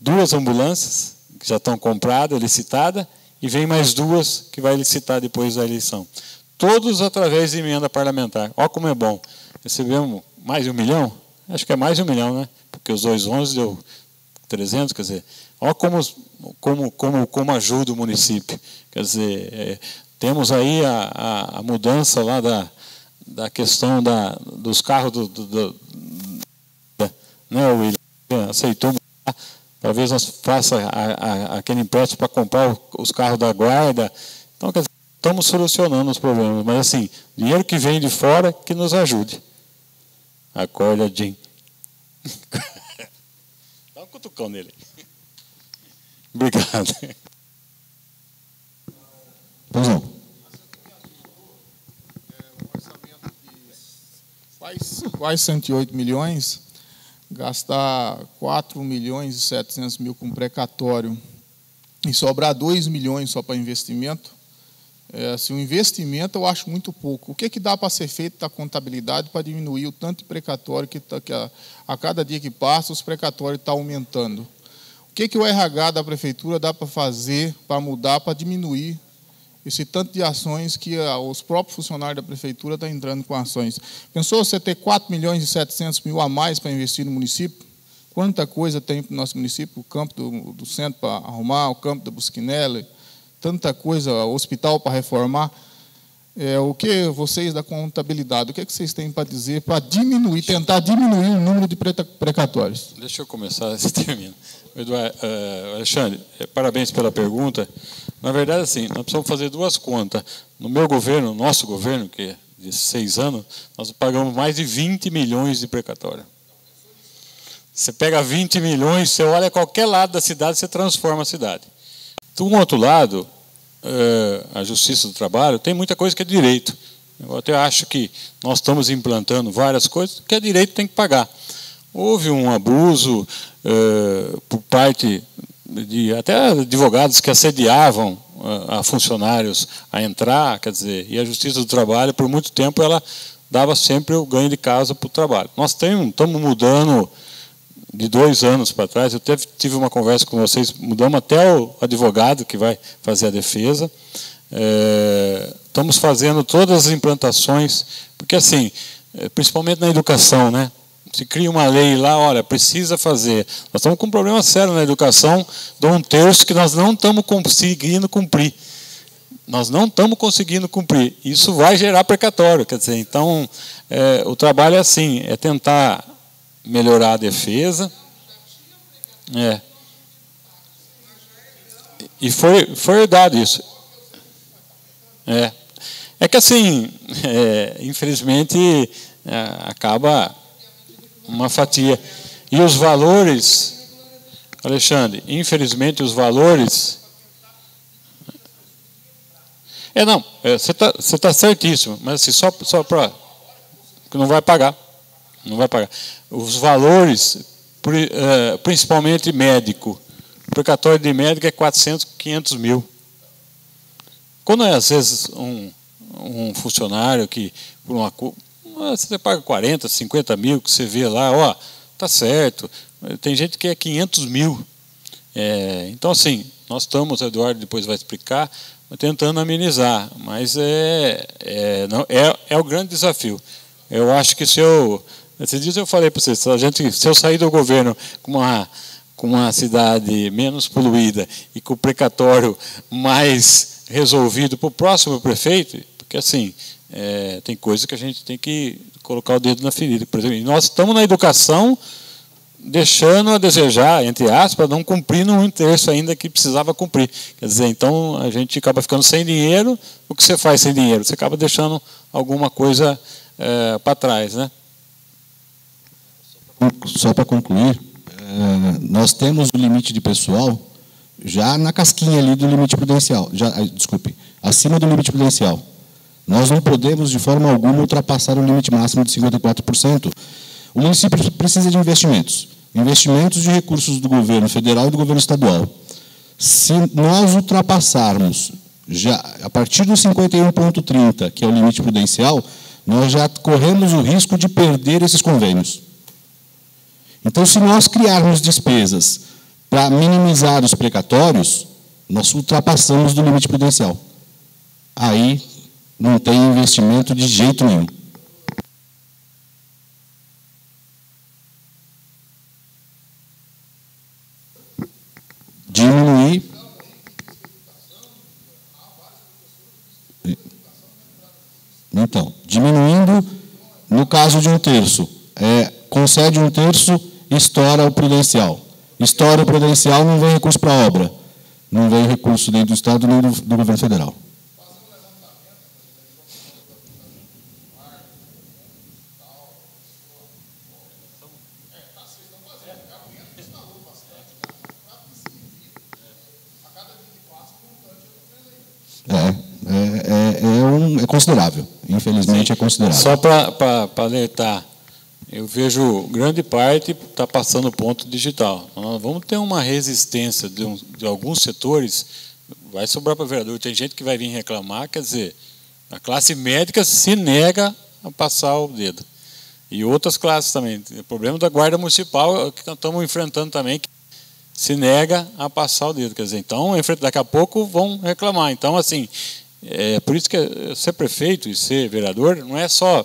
2 ambulâncias que já estão compradas, licitadas, e vem mais 2 que vai licitar depois da eleição. Todos através de emenda parlamentar. Olha como é bom. Recebemos mais de 1 milhão? Acho que é mais de 1 milhão, né? Porque os 2 ônibus deu 300, quer dizer, olha como ajuda o município. Quer dizer, temos aí a mudança lá da questão dos carros né, o William aceitou mudar, talvez nós faça aquele empréstimo para comprar os carros da guarda. Então, quer dizer, estamos solucionando os problemas, mas assim, dinheiro que vem de fora que nos ajude. Acorda, Jim. Dá um cutucão nele. Obrigado. Pois não. Quase 108 milhões, gastar 4 milhões e 700 mil com precatório e sobrar 2 milhões só para investimento, assim, o investimento eu acho muito pouco. O que dá para ser feito da contabilidade para diminuir o tanto de precatório que a cada dia que passa os precatórios estão aumentando? O que o RH da prefeitura dá para fazer, para mudar, para diminuir esse tanto de ações que os próprios funcionários da prefeitura estão entrando com ações? Pensou você ter 4 milhões e 700 mil a mais para investir no município? Quanta coisa tem para o nosso município, o campo do centro para arrumar, o campo da Busquinelli, tanta coisa, hospital para reformar. O que vocês da contabilidade, o que vocês têm para dizer para diminuir, tentar diminuir o número de precatórios? Deixa eu começar, você termina. Alexandre, parabéns pela pergunta. Na verdade, assim, nós precisamos fazer 2 contas. No meu governo, nosso governo, que é de 6 anos, nós pagamos mais de 20 milhões de precatório. Você pega 20 milhões, você olha qualquer lado da cidade, você transforma a cidade. Do outro lado, a Justiça do Trabalho tem muita coisa que é direito. Eu até acho que nós estamos implantando várias coisas que é direito, tem que pagar. Houve um abuso por parte de até advogados que assediavam a funcionários a entrar, quer dizer, e a Justiça do Trabalho, por muito tempo, ela dava sempre o ganho de causa para o trabalho. Nós estamos mudando de 2 anos para trás, eu até tive uma conversa com vocês, mudamos até o advogado que vai fazer a defesa. Estamos fazendo todas as implantações, porque assim, principalmente na educação, né? Se cria uma lei lá, olha, precisa fazer. Nós estamos com um problema sério na educação, de 1/3 que nós não estamos conseguindo cumprir. Nós não estamos conseguindo cumprir. Isso vai gerar precatório, quer dizer, então, o trabalho é assim, é tentar melhorar a defesa. E foi dado isso. É que assim, infelizmente, acaba uma fatia. E os valores, Alexandre, infelizmente os valores... você está certíssimo, mas assim, só para... que não vai pagar. Não vai pagar. Os valores, principalmente médico, o precatório de médico é 400, 500 mil. Quando é, às vezes, um funcionário que, por uma você paga 40, 50 mil, que você vê lá, tá certo. Tem gente que é 500 mil. Então, assim, nós estamos, o Eduardo depois vai explicar, tentando amenizar, mas é o grande desafio. Eu acho que esses dias eu falei para vocês, se eu sair do governo com uma cidade menos poluída e com o precatório mais resolvido para o próximo prefeito, porque assim, tem coisas que a gente tem que colocar o dedo na ferida. Por exemplo, nós estamos na educação deixando a desejar, entre aspas, não cumprindo 1/3 ainda que precisava cumprir. Quer dizer, então a gente acaba ficando sem dinheiro. O que você faz sem dinheiro? Você acaba deixando alguma coisa para trás, né? só para concluir, nós temos o limite de pessoal já na casquinha ali do limite prudencial, desculpe, acima do limite prudencial. Nós não podemos, de forma alguma, ultrapassar o limite máximo de 54%. O município precisa de investimentos de recursos do governo federal e do governo estadual. Se nós ultrapassarmos, já a partir do 51,30, que é o limite prudencial, nós já corremos o risco de perder esses convênios. Então, se nós criarmos despesas para minimizar os precatórios, nós ultrapassamos do limite prudencial. Aí não tem investimento de jeito nenhum. Diminuir. Então, diminuindo, no caso de 1/3, concede 1/3, estoura o prudencial. Estoura o prudencial, não vem recurso para a obra. Não vem recurso nem do Estado nem do governo federal. É considerável. Infelizmente, é considerável. Só para alertar, eu vejo grande parte está passando o ponto digital. Nós vamos ter uma resistência de alguns setores, vai sobrar para o vereador. Tem gente que vai vir reclamar, quer dizer, a classe médica se nega a passar o dedo. E outras classes também. O problema da Guarda Municipal, que nós estamos enfrentando também, que se nega a passar o dedo. Quer dizer, então, daqui a pouco vão reclamar. Então, assim, por isso que ser prefeito e ser vereador não é só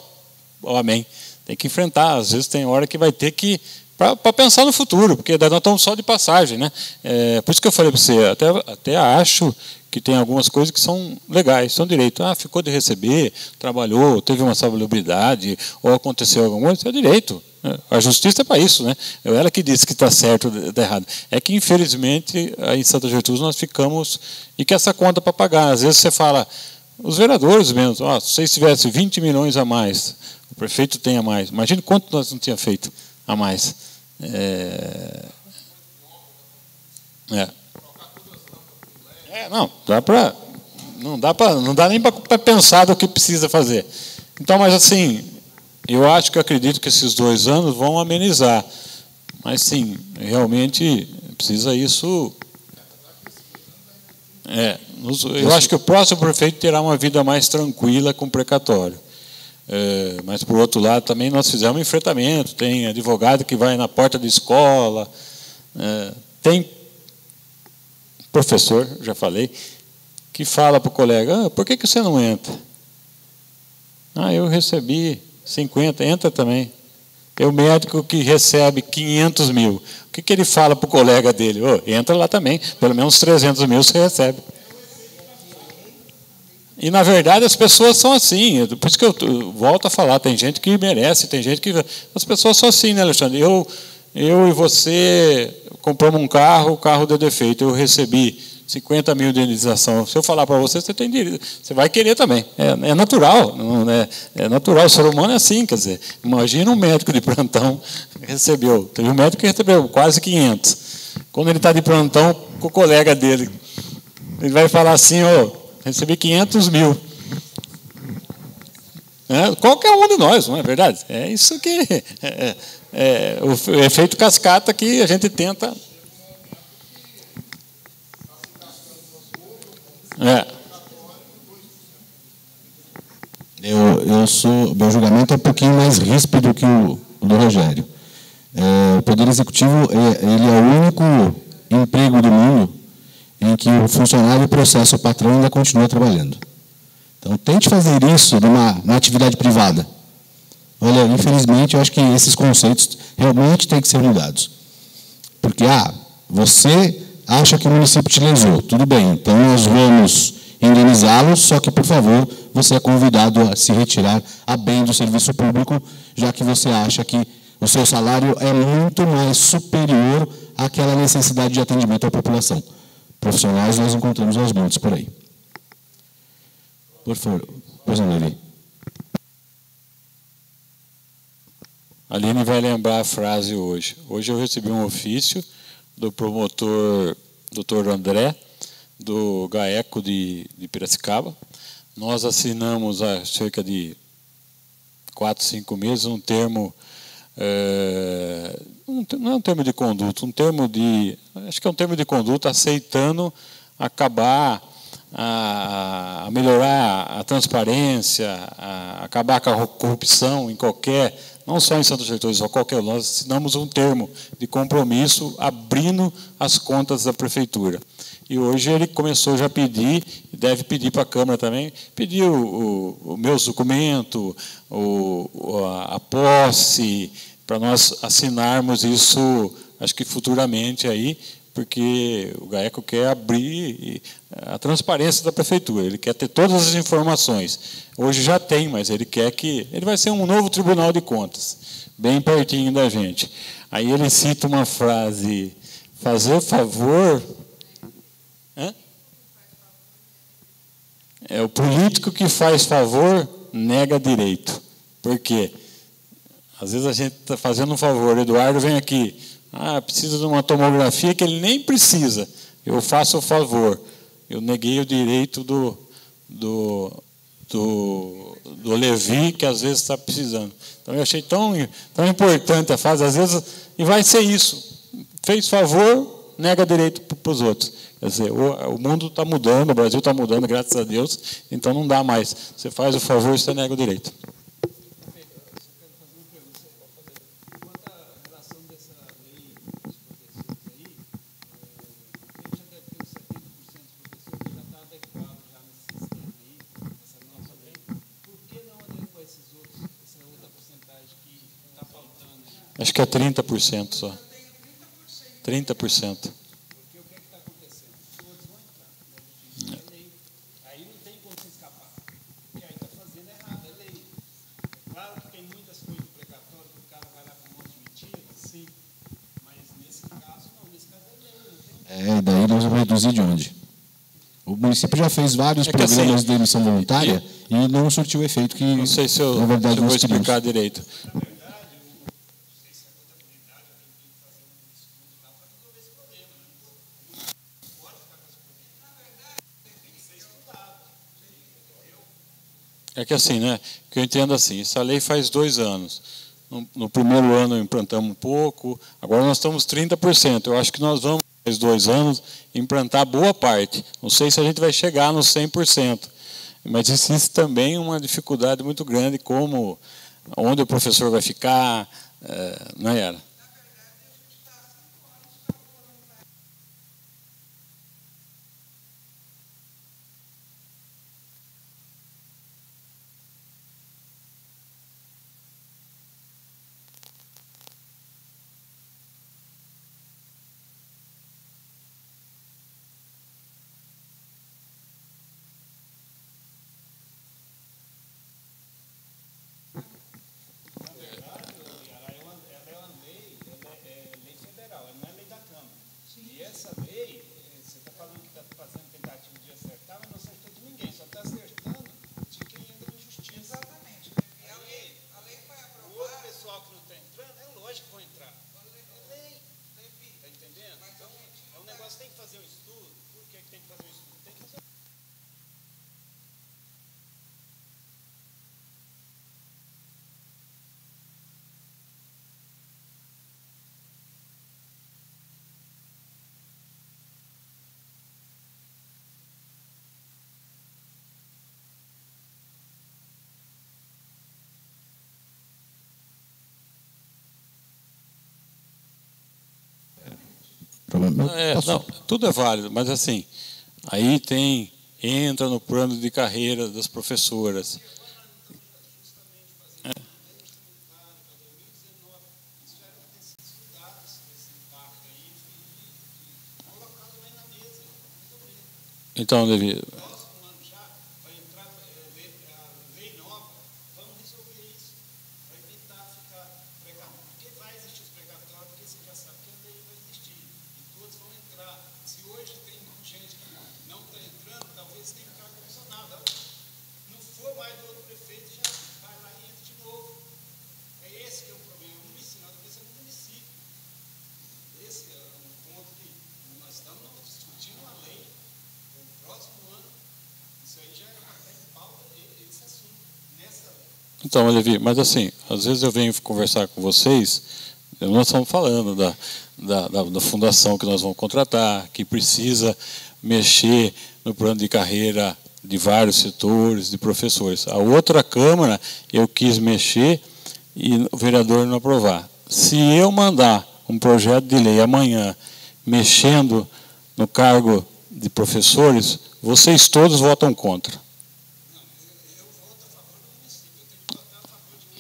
amém. Tem que enfrentar. Às vezes tem hora que vai ter que... Para pensar no futuro, porque nós estamos só de passagem, né? Por isso que eu falei para você, até acho que tem algumas coisas que são legais, são direito. Ficou de receber, trabalhou, teve uma salubridade, ou aconteceu alguma coisa, é direito. A justiça é para isso, né? É ela que disse que está certo ou está errado. É que, infelizmente, aí em Santa Gertrudes nós ficamos... E que essa conta para pagar. Às vezes você fala, os vereadores mesmo, se vocês tivessem 20 milhões a mais, o prefeito tem a mais. Imagine quanto nós não tínhamos feito a mais. Não dá nem para pensar do que precisa fazer. Então, mas assim, eu acredito que esses 2 anos vão amenizar. Mas sim, realmente precisa isso. Eu acho que o próximo prefeito terá uma vida mais tranquila com o precatório. Mas, por outro lado, também nós fizemos enfrentamento. Tem advogado que vai na porta da escola. Tem professor, já falei, que fala para o colega, por que você não entra? Eu recebi 50, entra também. Tem o médico que recebe 500 mil. O que ele fala para o colega dele? Entra lá também, pelo menos 300 mil você recebe. E, na verdade, as pessoas são assim. Por isso que eu volto a falar, tem gente que merece, tem gente que... As pessoas são assim, né, Alexandre? Eu e você compramos um carro, o carro deu defeito, eu recebi 50 mil de indenização. Se eu falar para você, você tem direito, você vai querer também. É natural, não é natural. O ser humano é assim, quer dizer, imagina um médico de plantão recebeu. Teve um médico que recebeu quase 500. Quando ele está de plantão com o colega dele, ele vai falar assim, recebi 500 mil. Qualquer um de nós, não é verdade? É isso que o efeito cascata que a gente tenta. Meu julgamento é um pouquinho mais ríspido que o do Rogério. O Poder Executivo ele é o único emprego do mundo em que o funcionário processa o patrão e ainda continua trabalhando. Então, tente fazer isso na atividade privada. Olha, infelizmente, eu acho que esses conceitos realmente têm que ser mudados. Porque, você acha que o município te lesou. Tudo bem, então nós vamos indenizá-lo, só que, por favor, você é convidado a se retirar a bem do serviço público, já que você acha que o seu salário é muito mais superior àquela necessidade de atendimento à população. Profissionais nós encontramos aos montes por aí. Por favor, pois não, Levi. A Aline vai lembrar a frase hoje. Hoje eu recebi um ofício do promotor Dr. André, do GAECO de Piracicaba. Nós assinamos há cerca de 4, 5 meses um termo, não é um termo de conduta, acho que é um termo de conduta aceitando acabar, a melhorar a transparência, a acabar com a corrupção em qualquer, não só em Santos Sertões, só qualquer, nós assinamos um termo de compromisso abrindo as contas da prefeitura. E hoje ele começou já a pedir, e deve pedir para a Câmara também, pedir o meu documento, a posse, para nós assinarmos isso, acho que futuramente aí, porque o GAECO quer abrir a transparência da prefeitura, ele quer ter todas as informações. Hoje já tem, mas ele quer que... Ele vai ser um novo Tribunal de Contas, bem pertinho da gente. Aí ele cita uma frase, fazer favor... O político que faz favor nega direito. Por quê? Às vezes a gente está fazendo um favor, o Eduardo vem aqui, precisa de uma tomografia que ele nem precisa. Eu faço o favor. Eu neguei o direito do Levi, que às vezes está precisando. Então eu achei tão importante a frase, às vezes, e vai ser isso. Fez favor, nega direito para os outros. Quer dizer, o mundo está mudando, o Brasil está mudando, graças a Deus, então não dá mais. Você faz o favor, você nega o direito. Acho que é 30% só. 30%. Daí nós vamos reduzir de onde? O município já fez vários programas de demissão voluntária e não surtiu o efeito que, não sei se eu, na verdade, se eu vou explicar direito. É que assim, né? Que eu entendo assim, essa lei faz 2 anos. No primeiro ano implantamos um pouco, agora nós estamos 30%. Eu acho que nós vamos, mais 2 anos, implantar boa parte. Não sei se a gente vai chegar nos 100%. Mas existe também uma dificuldade muito grande, como onde o professor vai ficar, não era? Não, tudo é válido, mas assim, aí entra no plano de carreira das professoras. Então, Levi, vai do outro prefeito, já vai lá e entra de novo. É esse que é o problema. Então, Levi, mas assim, às vezes eu venho conversar com vocês, nós estamos falando da fundação que nós vamos contratar, que precisa mexer no plano de carreira de vários setores, de professores. A outra Câmara, eu quis mexer e o vereador não aprovar. Se eu mandar um projeto de lei amanhã, mexendo no cargo de professores, vocês todos votam contra.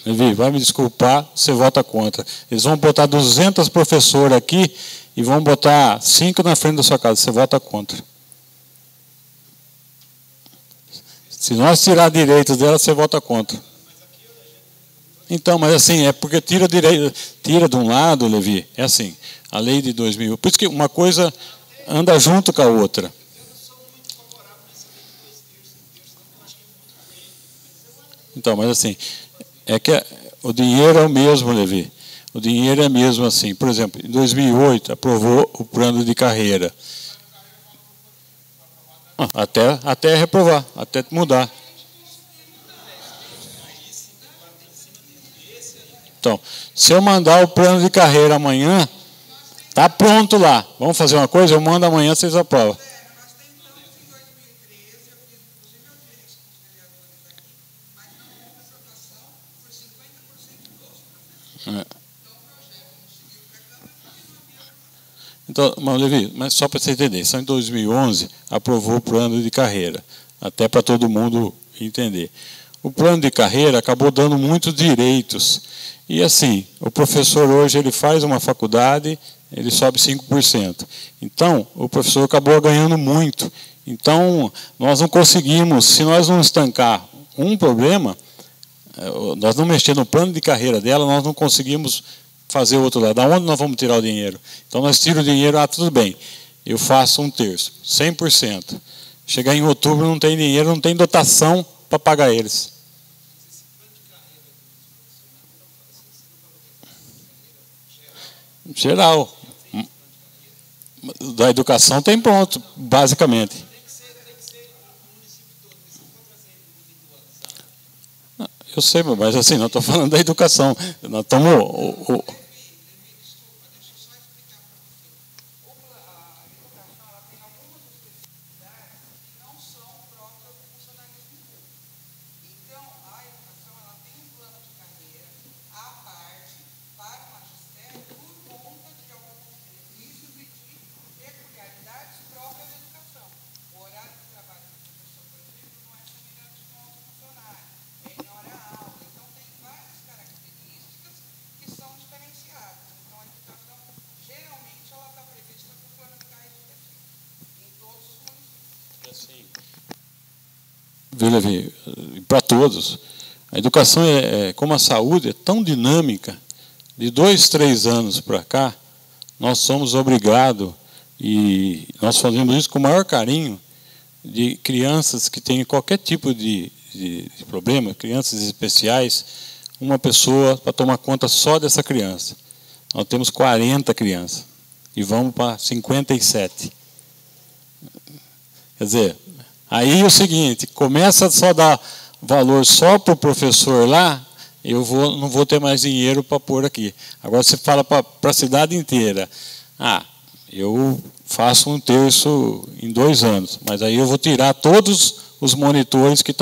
Levi, vai me desculpar, você vota contra. Eles vão botar 200 professores aqui e vão botar 5 na frente da sua casa. Você vota contra. Se nós tirar direitos dela, você vota contra. Então, mas assim, é porque tira direito, tira de um lado, Levi, é assim, a lei de 2000. Por isso que uma coisa anda junto com a outra. Então, mas assim, é que o dinheiro é o mesmo, Levi. O dinheiro é mesmo assim. Por exemplo, em 2008, aprovou o plano de carreira. Até reprovar, até mudar. Então, se eu mandar o plano de carreira amanhã, está pronto lá. Vamos fazer uma coisa? Eu mando amanhã, vocês aprovam. Então, mas, Levi, mas só para você entender, só em 2011 aprovou o plano de carreira, até para todo mundo entender. O plano de carreira acabou dando muitos direitos. E assim, o professor hoje ele faz uma faculdade, ele sobe 5%. Então, o professor acabou ganhando muito. Então, nós não conseguimos, se nós não estancar um problema, nós não mexer no plano de carreira dela, nós não conseguimos fazer o outro lado. Da onde nós vamos tirar o dinheiro? Então, nós tiramos o dinheiro, tudo bem, eu faço 1/3, 100%. Chegar em outubro não tem dinheiro, não tem dotação para pagar eles. Geral. Da educação tem pronto, basicamente. Eu sei, mas assim, nós estamos falando da educação. Nós estamos... Para todos. A educação como a saúde, é tão dinâmica. De 2, 3 anos para cá, nós somos obrigados, e nós fazemos isso com o maior carinho, de crianças que têm qualquer tipo de problema, crianças especiais, uma pessoa para tomar conta só dessa criança. Nós temos 40 crianças e vamos para 57. Quer dizer, aí é o seguinte, começa só a dar valor só para o professor lá, não vou ter mais dinheiro para pôr aqui. Agora você fala para a cidade inteira, eu faço 1/3 em 2 anos, mas aí eu vou tirar todos os monitores que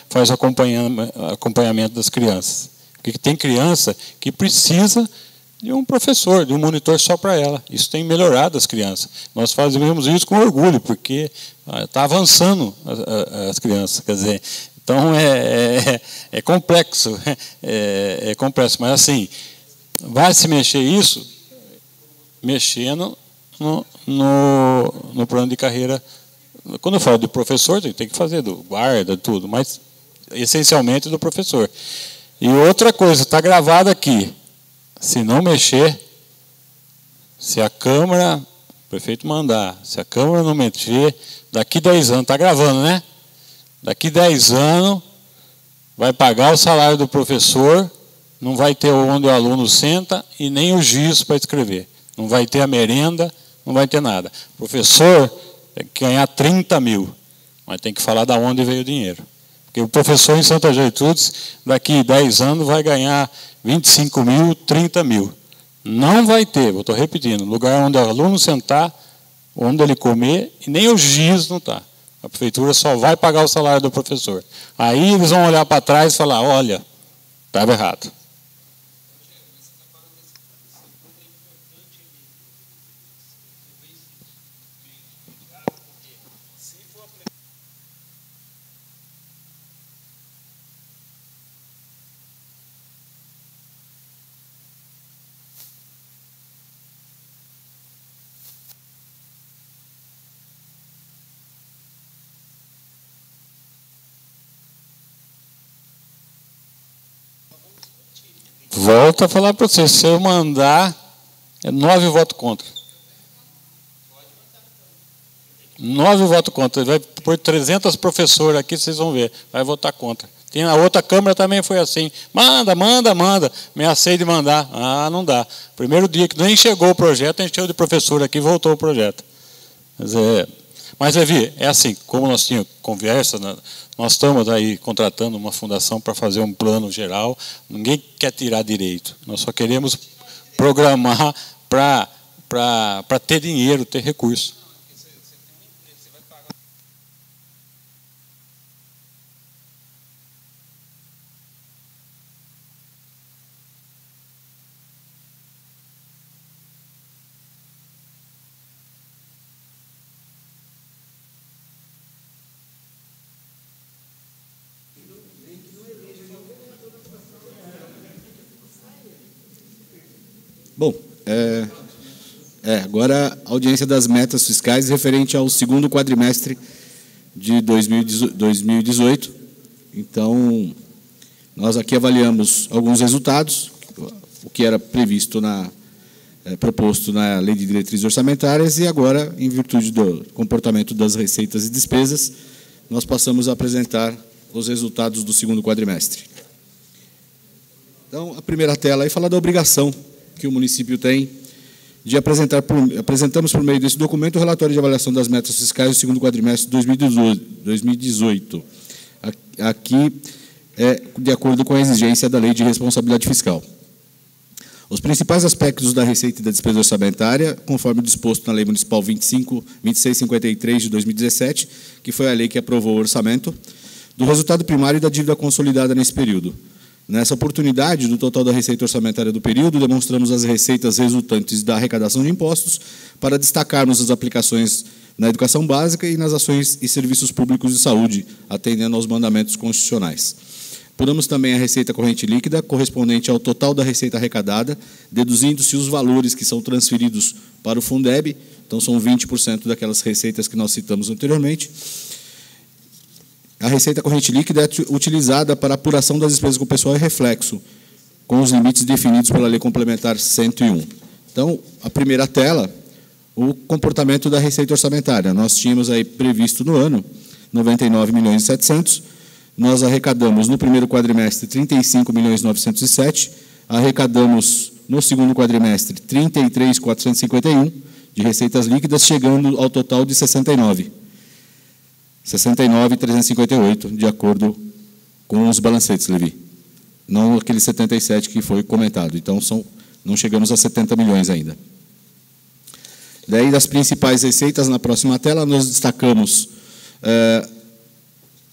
faz acompanhamento das crianças. Porque tem criança que precisa de um professor, de um monitor só para ela. Isso tem melhorado as crianças. Nós fazemos isso com orgulho, porque está avançando as crianças. Quer dizer, então é complexo, é complexo. Mas assim, vai se mexer isso, mexendo no plano de carreira. Quando eu falo de professor, tem que fazer do guarda, tudo, mas essencialmente do professor. E outra coisa, está gravado aqui. Se não mexer, se a Câmara, o prefeito mandar, se a Câmara não mexer, daqui 10 anos, está gravando, né? Daqui 10 anos, vai pagar o salário do professor, não vai ter onde o aluno senta e nem o giz para escrever. Não vai ter a merenda, não vai ter nada. O professor tem que ganhar 30 mil, mas tem que falar de onde veio o dinheiro. Porque o professor em Santa Gertrudes, daqui 10 anos, vai ganhar 25 mil, 30 mil. Não vai ter, eu estou repetindo, lugar onde o aluno sentar, onde ele comer, e nem o giz não está. A prefeitura só vai pagar o salário do professor. Aí eles vão olhar para trás e falar, olha, estava errado. Volto a falar para você, se eu mandar, é 9 votos contra. 9 votos contra. Vai pôr 300 professores aqui, vocês vão ver. Vai votar contra. Tem a outra Câmara também foi assim. Manda, manda, manda. Ameacei de mandar. Ah, não dá. Primeiro dia que nem chegou o projeto, encheu de professor aqui e voltou o projeto. Mas Levi, é assim, como nós tínhamos conversa, nós estamos aí contratando uma fundação para fazer um plano geral, ninguém quer tirar direito, nós só queremos programar para ter dinheiro, ter recurso. Bom, agora a audiência das metas fiscais referente ao segundo quadrimestre de 2018. Então, nós aqui avaliamos alguns resultados, o que era previsto proposto na Lei de Diretrizes Orçamentárias, e agora, em virtude do comportamento das receitas e despesas, nós passamos a apresentar os resultados do segundo quadrimestre. Então, a primeira tela aí fala da obrigação que o município tem de apresentamos por meio desse documento o relatório de avaliação das metas fiscais do segundo quadrimestre de 2018. Aqui é de acordo com a exigência da Lei de Responsabilidade Fiscal. Os principais aspectos da receita e da despesa orçamentária, conforme disposto na Lei Municipal 2653 de 2017, que foi a lei que aprovou o orçamento, do resultado primário e da dívida consolidada nesse período. Nessa oportunidade, do total da receita orçamentária do período, demonstramos as receitas resultantes da arrecadação de impostos para destacarmos as aplicações na educação básica e nas ações e serviços públicos de saúde, atendendo aos mandamentos constitucionais. Apuramos também a receita corrente líquida, correspondente ao total da receita arrecadada, deduzindo-se os valores que são transferidos para o Fundeb, então são 20% daquelas receitas que nós citamos anteriormente. A receita corrente líquida é utilizada para a apuração das despesas com pessoal e reflexo, com os limites definidos pela Lei Complementar 101. Então, a primeira tela, o comportamento da receita orçamentária. Nós tínhamos aí previsto no ano 99.700.000, nós arrecadamos no primeiro quadrimestre 35.907.000, arrecadamos no segundo quadrimestre 33.451 de receitas líquidas, chegando ao total de 69.358, de acordo com os balancetes, Levi. Não aquele 77 que foi comentado. Então, não chegamos a 70 milhões ainda. Daí, das principais receitas, na próxima tela, nós destacamos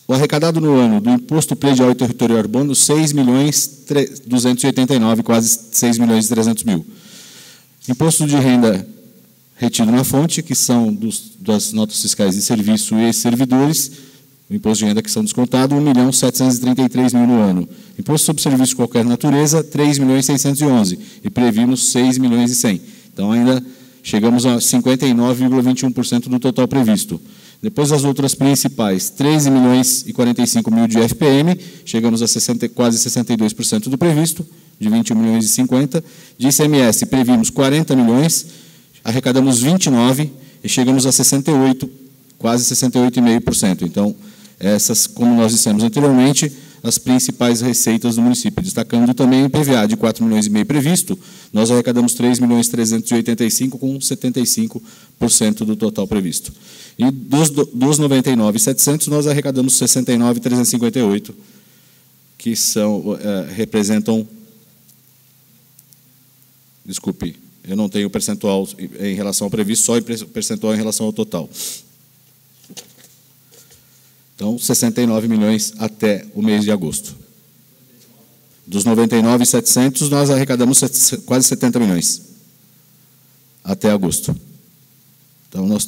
o arrecadado no ano do Imposto Predial e Territorial Urbano, 6.289.000, quase 6.300.000. Imposto de renda retido na fonte, que são das notas fiscais de serviço e servidores, o imposto de renda que são descontados, 1.733.000 no ano. Imposto sobre serviço de qualquer natureza, 3.611.000, e previmos 6.100.000. Então, ainda chegamos a 59,21% do total previsto. Depois, as outras principais, 13.045.000 de FPM, chegamos a quase 62% do previsto, de 21.050.000. De ICMS, previmos 40 milhões, arrecadamos 29 e chegamos a 68, quase 68,5%. Então, essas, como nós dissemos anteriormente, as principais receitas do município. Destacando também o IPVA de 4,5 milhões previsto, nós arrecadamos 3.385.000 com 75% do total previsto. E dos 99.700, nós arrecadamos 69.358, que representam... Desculpe, eu não tenho percentual em relação ao previsto, só percentual em relação ao total. Então, 69 milhões até o mês de agosto. Dos 99.700, nós arrecadamos quase 70 milhões até agosto. Então, nós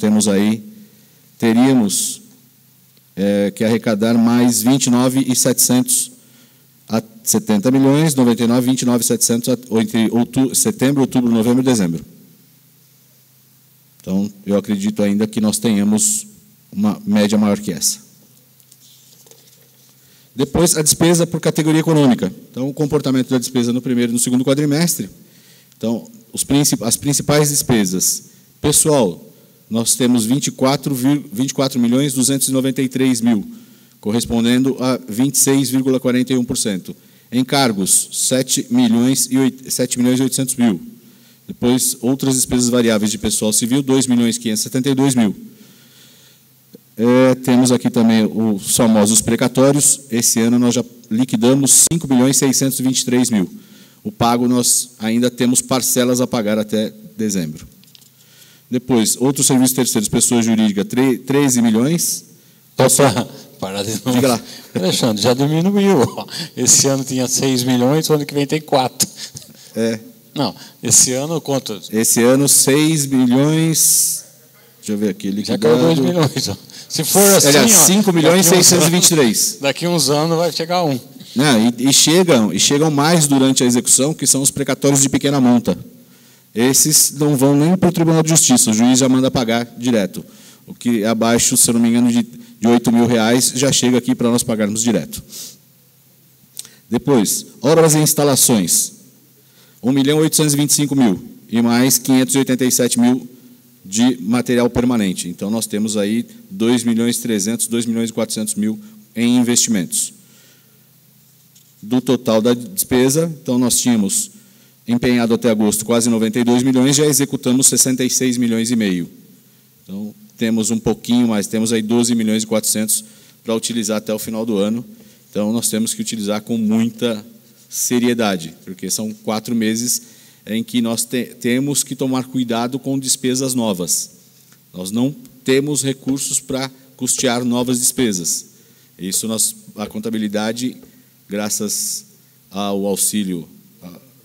teríamos que arrecadar mais 29.700 a 70 milhões, 99, 29.700 entre setembro, outubro, novembro e dezembro. Então, eu acredito ainda que nós tenhamos uma média maior que essa. Depois, a despesa por categoria econômica. Então, o comportamento da despesa no primeiro e no segundo quadrimestre. Então, as principais despesas. Pessoal, nós temos 24.293.000, correspondendo a 26,41%. Encargos, 7.800.000. Depois, outras despesas variáveis de pessoal civil, 2.572.000. Temos aqui também os famosos precatórios. Esse ano nós já liquidamos 5.623.000. O pago nós ainda temos parcelas a pagar até dezembro. Depois, outros serviços terceiros, pessoa jurídica, 13 milhões. Parar de novo. Diga lá. Alexandre, já diminuiu. Esse ano tinha 6 milhões, o ano que vem tem 4. Não, esse ano quanto? Esse ano 6 milhões... Deixa eu ver aqui. Já caiu 2 milhões. Se for assim, 5.623.000. Daqui uns anos vai chegar a 1. Não, e chegam mais durante a execução, que são os precatórios de pequena monta. Esses não vão nem para o Tribunal de Justiça, o juiz já manda pagar direto. O que é abaixo, se eu não me engano, de R$8.000 já chega aqui para nós pagarmos direto. Depois, obras e instalações, 1.825.000 e mais 587.000 de material permanente. Então, nós temos aí 2.300.000, 2.400.000 em investimentos. Do total da despesa, então, nós tínhamos empenhado até agosto quase 92 milhões, já executamos 66 milhões e meio. Então, temos um pouquinho mais, temos aí 12 milhões e 400 para utilizar até o final do ano. Então, nós temos que utilizar com muita seriedade, porque são 4 meses em que nós temos que tomar cuidado com despesas novas. Nós não temos recursos para custear novas despesas. Isso a contabilidade, graças ao auxílio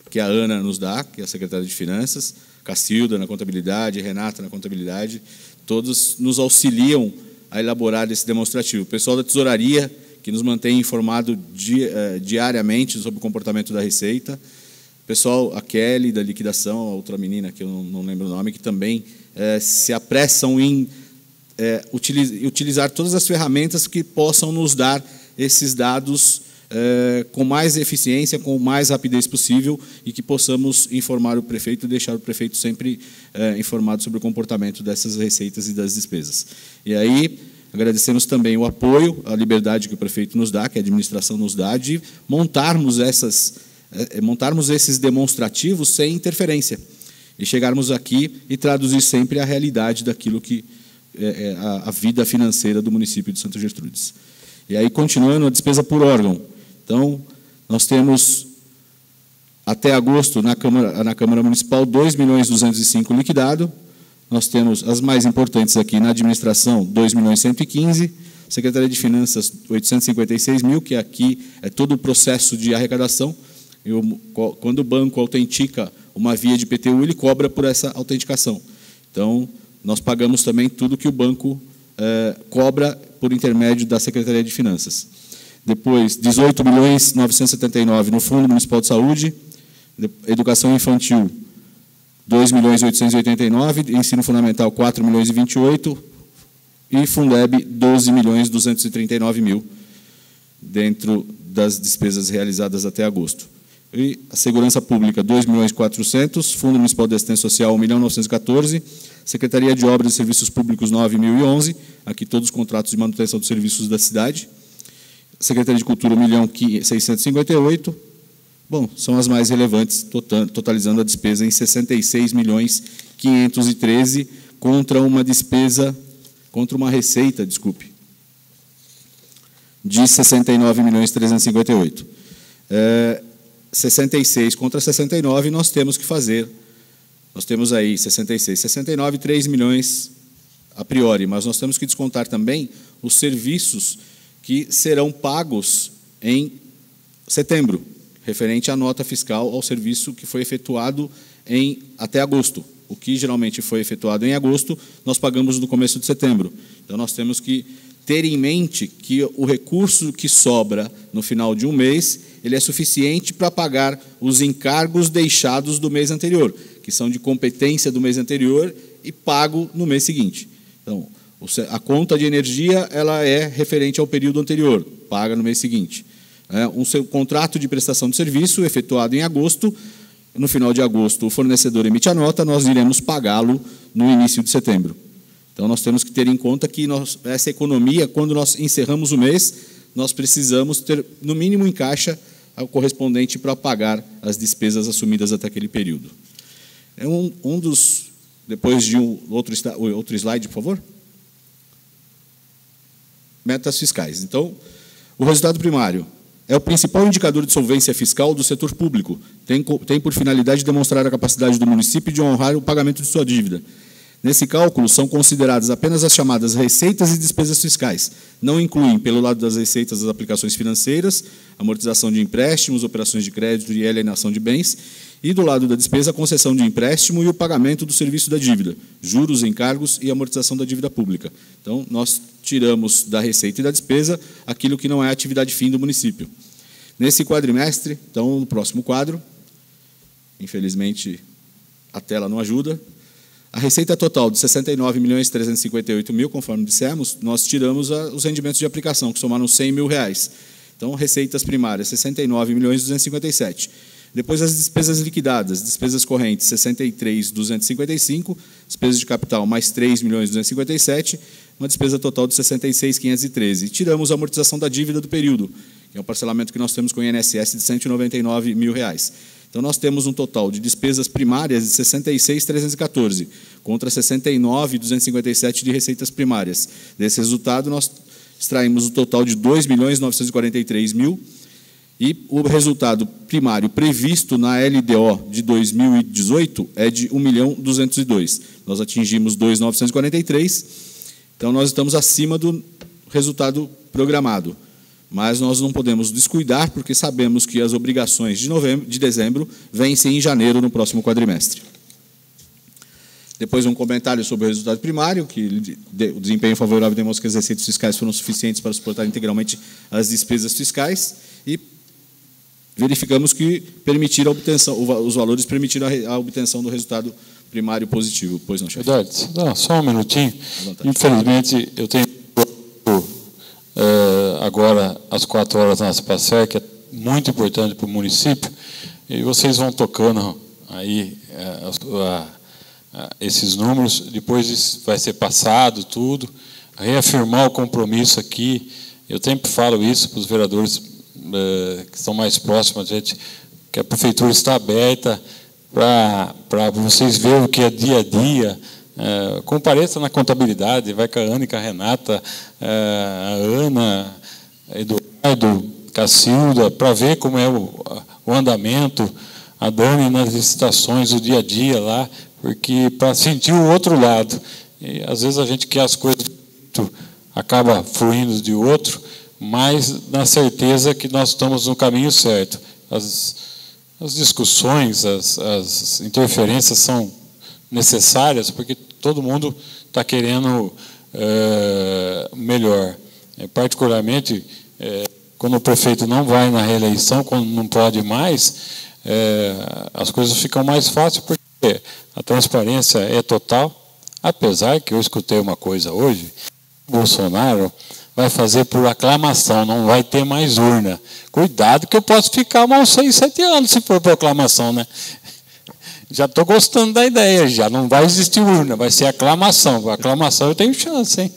que a Ana nos dá, que é a secretária de Finanças, Cacilda na contabilidade, Renata na contabilidade, todos nos auxiliam a elaborar esse demonstrativo. O pessoal da tesouraria, que nos mantém informado diariamente sobre o comportamento da Receita. Pessoal, a Kelly, da liquidação, a outra menina, que eu não lembro o nome, que também se apressam em utilizar todas as ferramentas que possam nos dar esses dados com mais eficiência, com mais rapidez possível, e que possamos informar o prefeito e deixar o prefeito sempre informado sobre o comportamento dessas receitas e das despesas. E aí, agradecemos também o apoio, a liberdade que o prefeito nos dá, que a administração nos dá, de montarmos esses demonstrativos sem interferência e chegarmos aqui e traduzir sempre a realidade daquilo que é a vida financeira do município de Santa Gertrudes. E aí, continuando, a despesa por órgão. Então, nós temos, até agosto, na Câmara Municipal, 2.205.000 liquidado. Nós temos as mais importantes aqui na administração, 2.115.000. Secretaria de Finanças, 856.000, que aqui é todo o processo de arrecadação. Quando o banco autentica uma via de IPTU, ele cobra por essa autenticação. Então, nós pagamos também tudo que o banco cobra por intermédio da Secretaria de Finanças. Depois, 18.979.000 no Fundo Municipal de Saúde. Educação Infantil, 2.889.000. Ensino Fundamental, 4.028.000. E Fundeb, 12.239.000, dentro das despesas realizadas até agosto. E a Segurança Pública, 2.400.000, Fundo Municipal de Assistência Social, 1.914.000, Secretaria de Obras e Serviços Públicos, 9.011, aqui todos os contratos de manutenção dos serviços da cidade. Secretaria de Cultura, 1.658.000. Bom, são as mais relevantes, totalizando a despesa em 66.513.000, contra uma despesa contra uma receita, desculpe, de 69.358. 66 contra 69, nós temos que fazer, nós temos aí 66, 69, 3 milhões a priori, mas nós temos que descontar também os serviços que serão pagos em setembro, referente à nota fiscal ao serviço que foi efetuado até agosto. O que geralmente foi efetuado em agosto, nós pagamos no começo de setembro. Então, nós temos que ter em mente que o recurso que sobra no final de um mês, ele é suficiente para pagar os encargos deixados do mês anterior, que são de competência do mês anterior e pago no mês seguinte. Então, a conta de energia ela é referente ao período anterior, paga no mês seguinte. Um contrato de prestação de serviço efetuado em agosto, no final de agosto o fornecedor emite a nota, nós iremos pagá-lo no início de setembro. Então, nós temos que ter em conta que essa economia, quando nós encerramos o mês, nós precisamos ter, no mínimo, em caixa, o correspondente para pagar as despesas assumidas até aquele período. Depois de outro slide, por favor. Metas fiscais. Então, o resultado primário é o principal indicador de solvência fiscal do setor público. Tem por finalidade demonstrar a capacidade do município de honrar o pagamento de sua dívida. Nesse cálculo, são consideradas apenas as chamadas receitas e despesas fiscais. Não incluem, pelo lado das receitas, as aplicações financeiras, amortização de empréstimos, operações de crédito e alienação de bens, e, do lado da despesa, a concessão de empréstimo e o pagamento do serviço da dívida, juros, encargos e amortização da dívida pública. Então, nós tiramos da receita e da despesa aquilo que não é atividade fim do município. Nesse quadrimestre, então, no próximo quadro, infelizmente, a tela não ajuda, a receita total de 69.358.000, conforme dissemos, nós tiramos os rendimentos de aplicação, que somaram R$100.000. Então, receitas primárias, 69.257. Depois, as despesas liquidadas, despesas correntes, 63.255, despesas de capital, mais 3.257, uma despesa total de 66.513. E tiramos a amortização da dívida do período, que é um parcelamento que nós temos com o INSS de R$199.000. Então, nós temos um total de despesas primárias de 66.314, contra 69.257 de receitas primárias. Desse resultado, nós extraímos o total de 2.943.000, e o resultado primário previsto na LDO de 2018 é de 1.202.000. Nós atingimos 2.943, então nós estamos acima do resultado programado. Mas nós não podemos descuidar, porque sabemos que as obrigações de dezembro vencem em janeiro, no próximo quadrimestre. Depois, um comentário sobre o resultado primário, que o desempenho favorável demonstra que as receitas fiscais foram suficientes para suportar integralmente as despesas fiscais, e verificamos que permitiram a obtenção, os valores permitiram a obtenção do resultado primário positivo. Pois não, chefe? Só um minutinho. Infelizmente, eu tenho agora às 4 horas na Aspacer, que é muito importante para o município, e vocês vão tocando aí esses números, depois vai ser passado tudo, reafirmar o compromisso aqui. Eu sempre falo isso para os vereadores que estão mais próximos, que a prefeitura está aberta para vocês verem o que é dia a dia. Compareça na contabilidade, vai com a Ana e com a Renata, a Ana, Eduardo, Cacilda, para ver como é o andamento, a Dani nas licitações, o dia a dia lá, porque para sentir o outro lado. E, às vezes a gente quer as coisas, acaba fluindo de outro, mas na certeza que nós estamos no caminho certo. As discussões, as interferências são necessárias, porque todo mundo está querendo melhor. Particularmente, quando o prefeito não vai na reeleição, quando não pode mais, as coisas ficam mais fáceis, porque a transparência é total, apesar que eu escutei uma coisa hoje, Bolsonaro vai fazer por aclamação, não vai ter mais urna. Cuidado que eu posso ficar uns 6, 7 anos se for por aclamação, né? Já estou gostando da ideia, já não vai existir urna, vai ser aclamação. Com aclamação eu tenho chance, hein?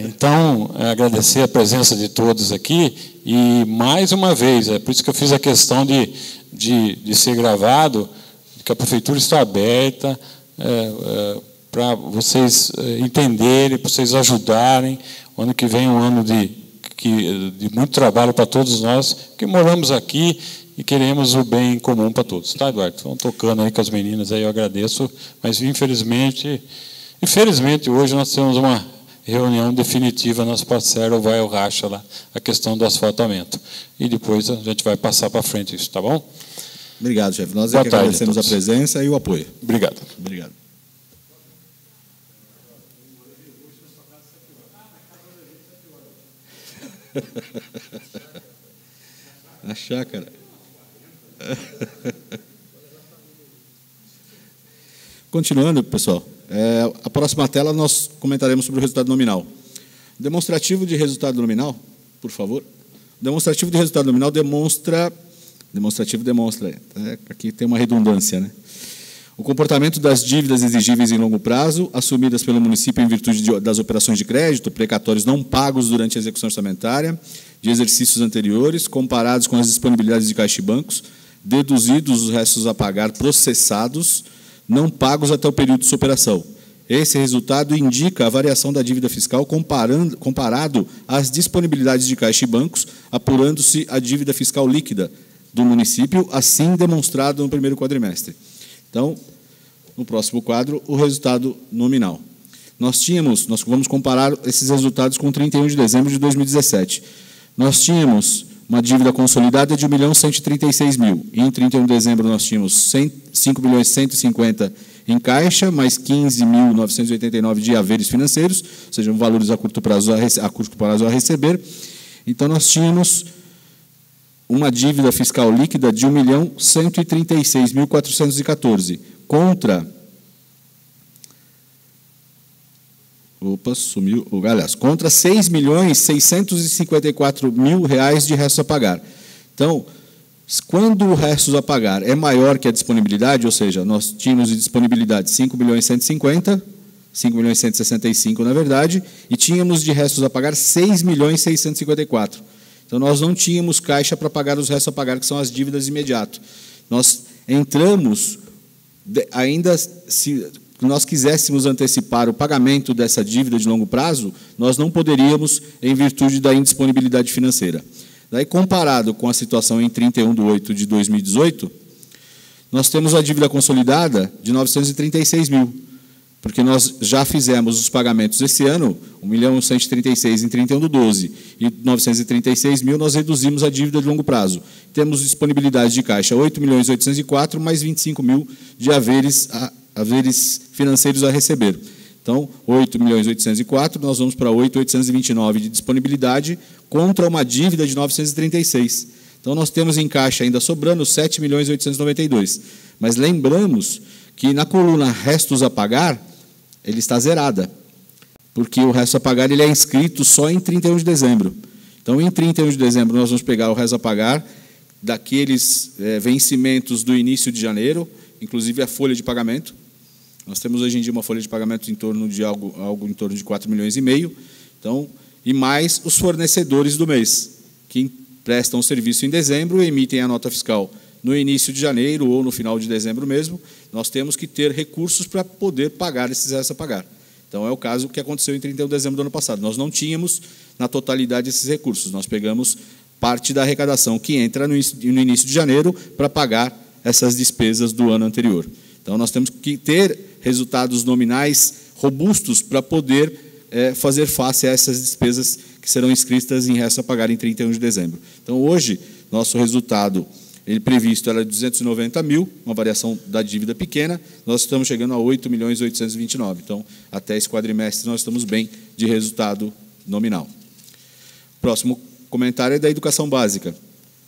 Então, agradecer a presença de todos aqui e, mais uma vez, é por isso que eu fiz a questão de ser gravado, que a prefeitura está aberta para vocês entenderem, para vocês ajudarem. O ano que vem é um ano de muito trabalho para todos nós, que moramos aqui e queremos o bem comum para todos. Tá, Eduardo? Estão tocando aí com as meninas, aí eu agradeço, mas infelizmente hoje nós temos uma reunião definitiva, nosso parceiro vai ao racha lá, a questão do asfaltamento. E depois a gente vai passar para frente isso, tá bom? Obrigado, chefe. Nós é que agradecemos a presença e o apoio. Obrigado. Obrigado. A chácara. Continuando, pessoal, a próxima tela nós comentaremos sobre o resultado nominal. Demonstrativo de resultado nominal, por favor. Demonstrativo de resultado nominal demonstra, aqui tem uma redundância, né? O comportamento das dívidas exigíveis em longo prazo, assumidas pelo município em virtude das operações de crédito, precatórios não pagos durante a execução orçamentária, de exercícios anteriores, comparados com as disponibilidades de caixa e bancos, deduzidos os restos a pagar processados, não pagos até o período de superação. Esse resultado indica a variação da dívida fiscal comparado às disponibilidades de caixa e bancos, apurando-se a dívida fiscal líquida do município, assim demonstrado no primeiro quadrimestre. Então, no próximo quadro, o resultado nominal. Nós vamos comparar esses resultados com 31 de dezembro de 2017. Nós tínhamos uma dívida consolidada de R$ 1.136.000. E em 31 de dezembro nós tínhamos R$ 5.150.000 em caixa, mais R$ 15.989 de haveres financeiros, ou seja, valores a curto prazo a receber. Então, nós tínhamos uma dívida fiscal líquida de R$ 1.136.414, contra... contra R$ 6.654.000 de restos a pagar. Então, quando o restos a pagar é maior que a disponibilidade, ou seja, nós tínhamos de disponibilidade 5.150.000, 5.165.000, na verdade, e tínhamos de restos a pagar 6.654.000. Então, nós não tínhamos caixa para pagar os restos a pagar, que são as dívidas imediatas. Nós entramos, ainda se nós quiséssemos antecipar o pagamento dessa dívida de longo prazo, nós não poderíamos, em virtude da indisponibilidade financeira. Daí, comparado com a situação em 31 de 8 de 2018, nós temos a dívida consolidada de 936.000, porque nós já fizemos os pagamentos esse ano, 1.136.000 em 31 de 12, e 936.000 nós reduzimos a dívida de longo prazo. Temos disponibilidade de caixa 8.804.000, mais 25.000 de haveres financeiros a receber. Então, 8.804.000, nós vamos para 8.829 de disponibilidade, contra uma dívida de 936. Então, nós temos em caixa ainda sobrando 7.892. Mas lembramos que na coluna restos a pagar, ele está zerada, porque o resto a pagar ele é inscrito só em 31 de dezembro. Então, em 31 de dezembro, nós vamos pegar o resto a pagar daqueles vencimentos do início de janeiro, inclusive a folha de pagamento. Nós temos hoje em dia uma folha de pagamento em torno de algo em torno de 4,5 milhões. Então, e mais os fornecedores do mês, que prestam o serviço em dezembro e emitem a nota fiscal no início de janeiro ou no final de dezembro mesmo. Nós temos que ter recursos para poder pagar esses restos a pagar. Então, é o caso que aconteceu em 31 de dezembro do ano passado. Nós não tínhamos, na totalidade, esses recursos. Nós pegamos parte da arrecadação que entra no início de janeiro para pagar essas despesas do ano anterior. Então, nós temos que ter resultados nominais robustos para poder fazer face a essas despesas que serão inscritas em restos a pagar em 31 de dezembro. Então, hoje, nosso resultado previsto era de 290.000, uma variação da dívida pequena, nós estamos chegando a 8.829.000. Então, até esse quadrimestre, nós estamos bem de resultado nominal. Próximo comentário é da educação básica.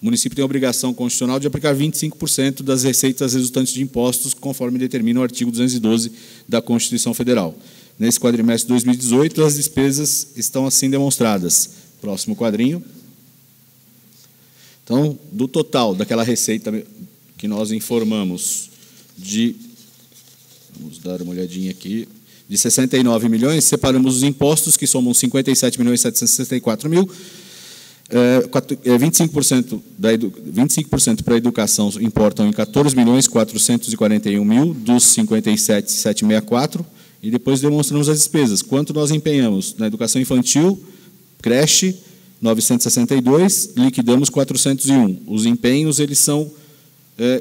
O município tem a obrigação constitucional de aplicar 25% das receitas resultantes de impostos, conforme determina o artigo 212 da Constituição Federal. Nesse quadrimestre de 2018, as despesas estão assim demonstradas. Próximo quadrinho. Então, do total daquela receita que nós informamos vamos dar uma olhadinha aqui, de 69 milhões, separamos os impostos, que somam 57.764.000, 25% para a educação importam em 14.441.000 dos 57.764, e depois demonstramos as despesas. Quanto nós empenhamos na educação infantil, creche, 962, liquidamos 401. Os empenhos, eles são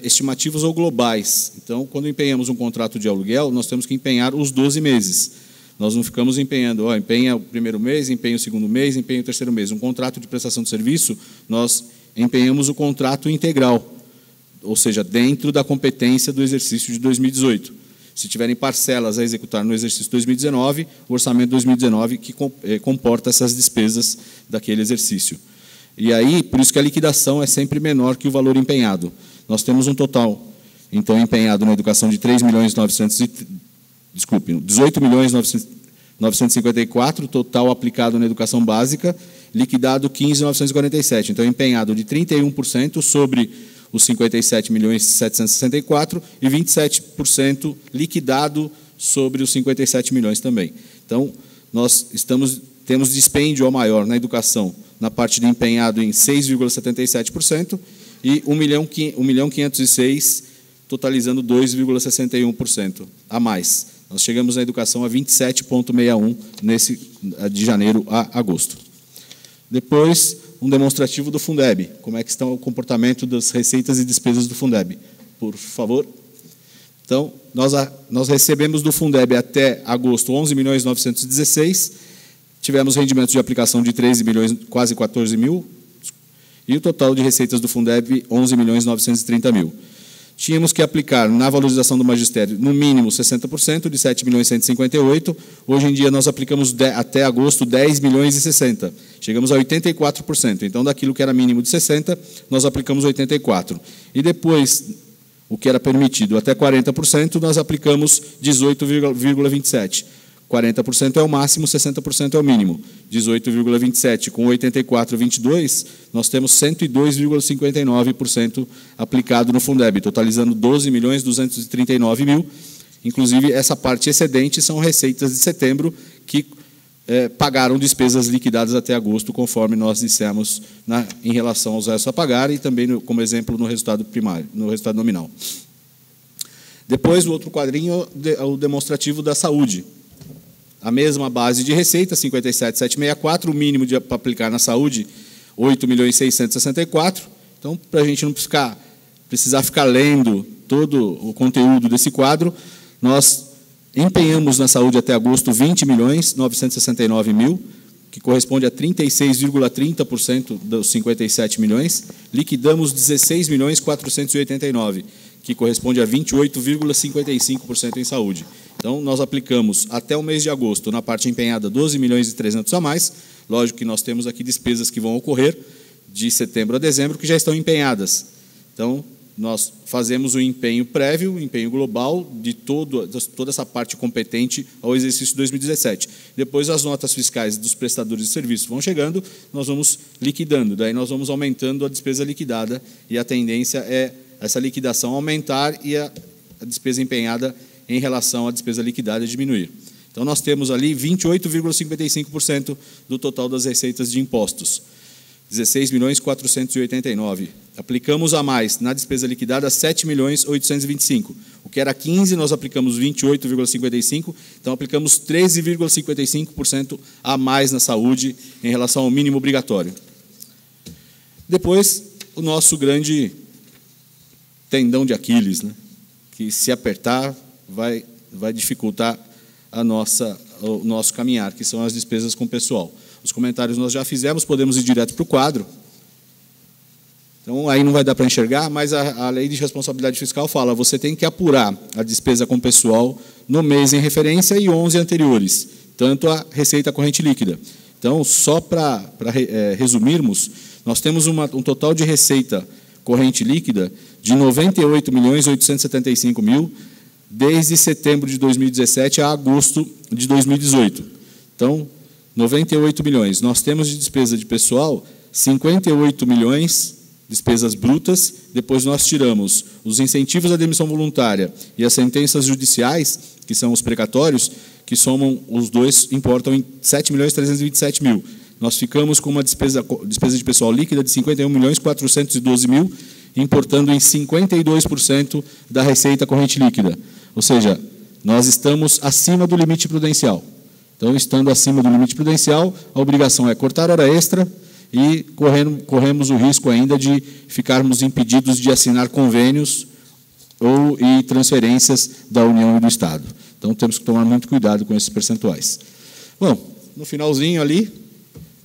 estimativos ou globais. Então, quando empenhamos um contrato de aluguel, nós temos que empenhar os 12 meses. Nós não ficamos empenhando, empenha o primeiro mês, empenha o segundo mês, empenha o terceiro mês. Um contrato de prestação de serviço, nós empenhamos o contrato integral, ou seja, dentro da competência do exercício de 2018. Se tiverem parcelas a executar no exercício 2019, o orçamento de 2019 que comporta essas despesas daquele exercício. E aí, por isso que a liquidação é sempre menor que o valor empenhado. Nós temos um total, então, empenhado na educação de 18.954, total aplicado na educação básica, liquidado 15.947. Então, empenhado de 31% sobre os 57.764 e 27% liquidado sobre os 57 milhões também. Então, nós temos dispêndio ao maior na educação, na parte de empenhado em 6,77% e 1.506.000, totalizando 2,61% a mais. Nós chegamos na educação a 27,61 de janeiro a agosto. Depois, um demonstrativo do Fundeb. Como é que está o comportamento das receitas e despesas do Fundeb? Por favor. Então, nós recebemos do Fundeb até agosto 11.916.000, tivemos rendimentos de aplicação de 13 milhões, quase 14 mil, e o total de receitas do Fundeb, 11.930.000. Tínhamos que aplicar na valorização do magistério, no mínimo 60%, de 7.158.000. Hoje em dia, nós aplicamos até agosto 10.060.000. Chegamos a 84%. Então, daquilo que era mínimo de 60%, nós aplicamos 84%. E depois, o que era permitido até 40%, nós aplicamos 18,27%. 40% é o máximo, 60% é o mínimo. 18,27 com 84,22, nós temos 102,59% aplicado no Fundeb, totalizando 12.239.000. Inclusive, essa parte excedente são receitas de setembro que pagaram despesas liquidadas até agosto, conforme nós dissemos em relação aos restos a pagar e também, como exemplo, no resultado primário, no resultado nominal. Depois, o outro quadrinho é o demonstrativo da saúde. A mesma base de receita, 57.764, o mínimo para aplicar na saúde, 8.664.000. Então, para a gente não precisar ficar lendo todo o conteúdo desse quadro, nós empenhamos na saúde até agosto 20.969.000, que corresponde a 36,30% dos 57 milhões, liquidamos 16.489.000, que corresponde a 28,55% em saúde. Então, nós aplicamos até o mês de agosto, na parte empenhada, 12.300.000 a mais. Lógico que nós temos aqui despesas que vão ocorrer de setembro a dezembro, que já estão empenhadas. Então, nós fazemos o empenho prévio, o empenho global, de toda essa parte competente ao exercício 2017. Depois, as notas fiscais dos prestadores de serviços vão chegando, nós vamos liquidando. Daí, nós vamos aumentando a despesa liquidada, e a tendência é essa liquidação aumentar e a despesa empenhada em relação à despesa liquidada diminuir. Então, nós temos ali 28,55% do total das receitas de impostos, 16.489.000. Aplicamos a mais na despesa liquidada 7.825.000. O que era 15, nós aplicamos 28,55%, então aplicamos 13,55% a mais na saúde em relação ao mínimo obrigatório. Depois, o nosso grande tendão de Aquiles, né? Que se apertar vai dificultar o nosso caminhar, que são as despesas com o pessoal. Os comentários nós já fizemos, podemos ir direto para o quadro. Então, aí não vai dar para enxergar, mas a lei de responsabilidade fiscal fala, você tem que apurar a despesa com o pessoal no mês em referência e 11 anteriores, tanto a receita corrente líquida. Então, só para resumirmos, nós temos um total de receita corrente líquida de 98.875.000 desde setembro de 2017 a agosto de 2018. Então, 98 milhões. Nós temos de despesa de pessoal 58 milhões, despesas brutas, depois nós tiramos os incentivos à demissão voluntária e as sentenças judiciais, que são os precatórios, que somam, os dois importam em 7.327.000. Nós ficamos com uma despesa de pessoal líquida de 51.412.000, importando em 52% da receita corrente líquida. Ou seja, nós estamos acima do limite prudencial. Então, estando acima do limite prudencial, a obrigação é cortar hora extra e corremos o risco ainda de ficarmos impedidos de assinar convênios e transferências da União e do Estado. Então, temos que tomar muito cuidado com esses percentuais. Bom, no finalzinho ali,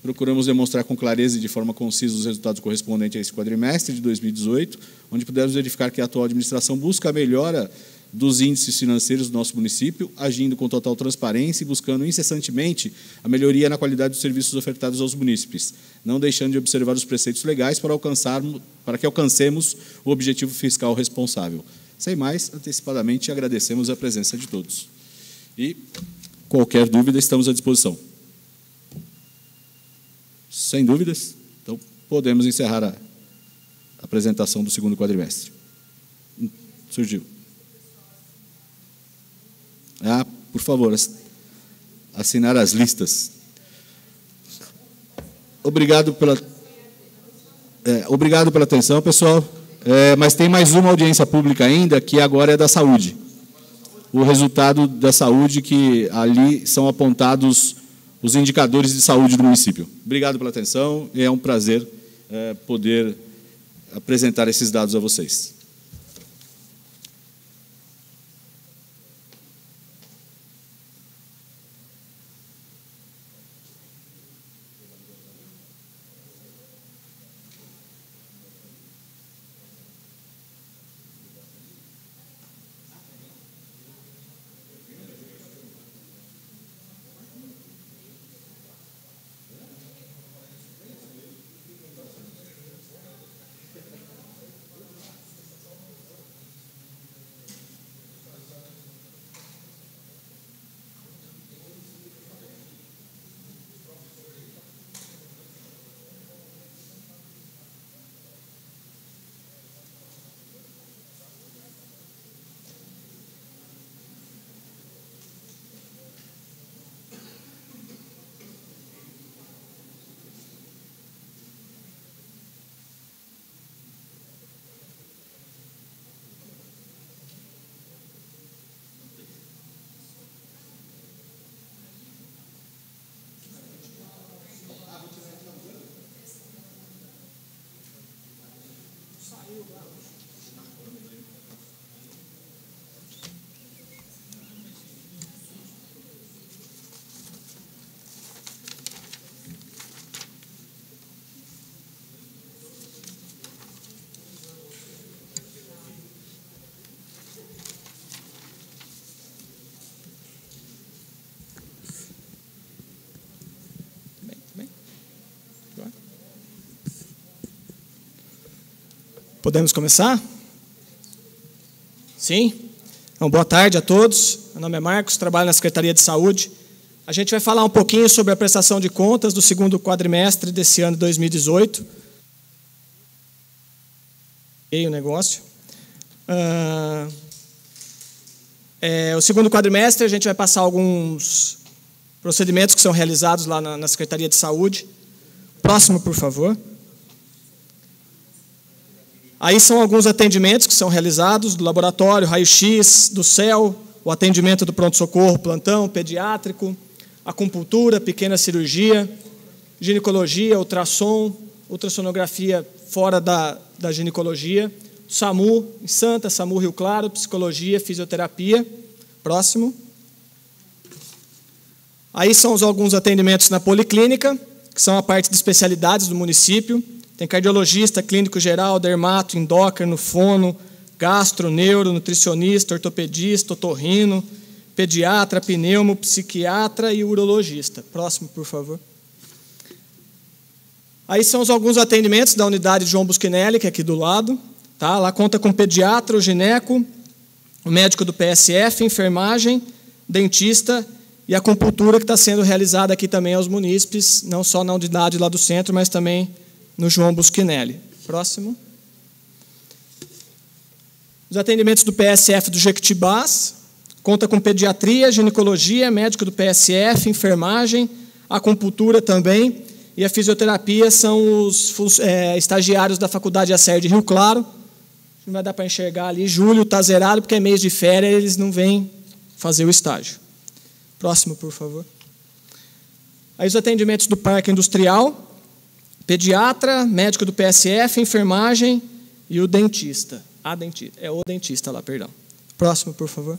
procuramos demonstrar com clareza e de forma concisa os resultados correspondentes a esse quadrimestre de 2018, onde pudemos verificar que a atual administração busca a melhora dos índices financeiros do nosso município, agindo com total transparência e buscando incessantemente a melhoria na qualidade dos serviços ofertados aos munícipes, não deixando de observar os preceitos legais para que alcancemos o objetivo fiscal responsável. Sem mais, antecipadamente agradecemos a presença de todos. E qualquer dúvida, estamos à disposição. Sem dúvidas, então podemos encerrar a apresentação do segundo quadrimestre. Surgiu. Por favor, assinar as listas. Obrigado pela atenção, pessoal. Mas tem mais uma audiência pública ainda, que agora é da saúde. O resultado da saúde, que ali são apontados os indicadores de saúde do município. Obrigado pela atenção e é um prazer poder apresentar esses dados a vocês. Podemos começar? Sim? Então, boa tarde a todos. Meu nome é Marcos, trabalho na Secretaria de Saúde. A gente vai falar um pouquinho sobre a prestação de contas do segundo quadrimestre desse ano de 2018. O negócio. O segundo quadrimestre, a gente vai passar alguns procedimentos que são realizados lá na Secretaria de Saúde. Próximo, por favor. Aí são alguns atendimentos que são realizados do laboratório, raio-x, do CEL, o atendimento do pronto-socorro, plantão, pediátrico, acupuntura, pequena cirurgia, ginecologia, ultrassom, ultrassonografia fora da ginecologia, SAMU, em Santa, SAMU Rio Claro, psicologia, fisioterapia. Próximo. Aí são alguns atendimentos na policlínica, que são a parte de especialidades do município. Tem cardiologista, clínico geral, dermato, endócrino, fono, gastro, neuro, nutricionista, ortopedista, otorrino, pediatra, pneumo, psiquiatra e urologista. Próximo, por favor. Aí são alguns atendimentos da unidade João Buschinelli, que é aqui do lado. Tá? Lá conta com pediatra, o gineco, o médico do PSF, enfermagem, dentista e a acupuntura que está sendo realizada aqui também aos munícipes, não só na unidade lá do centro, mas também no João Buschinelli. Próximo. Os atendimentos do PSF do Jequitibás, conta com pediatria, ginecologia, médico do PSF, enfermagem, acupuntura também, e a fisioterapia são os estagiários da Faculdade Acer de Rio Claro. Não vai dar para enxergar ali. Julho está zerado, porque é mês de férias, eles não vêm fazer o estágio. Próximo, por favor. Aí os atendimentos do parque industrial, pediatra, médico do PSF, enfermagem e o dentista. O dentista lá, perdão. Próximo, por favor.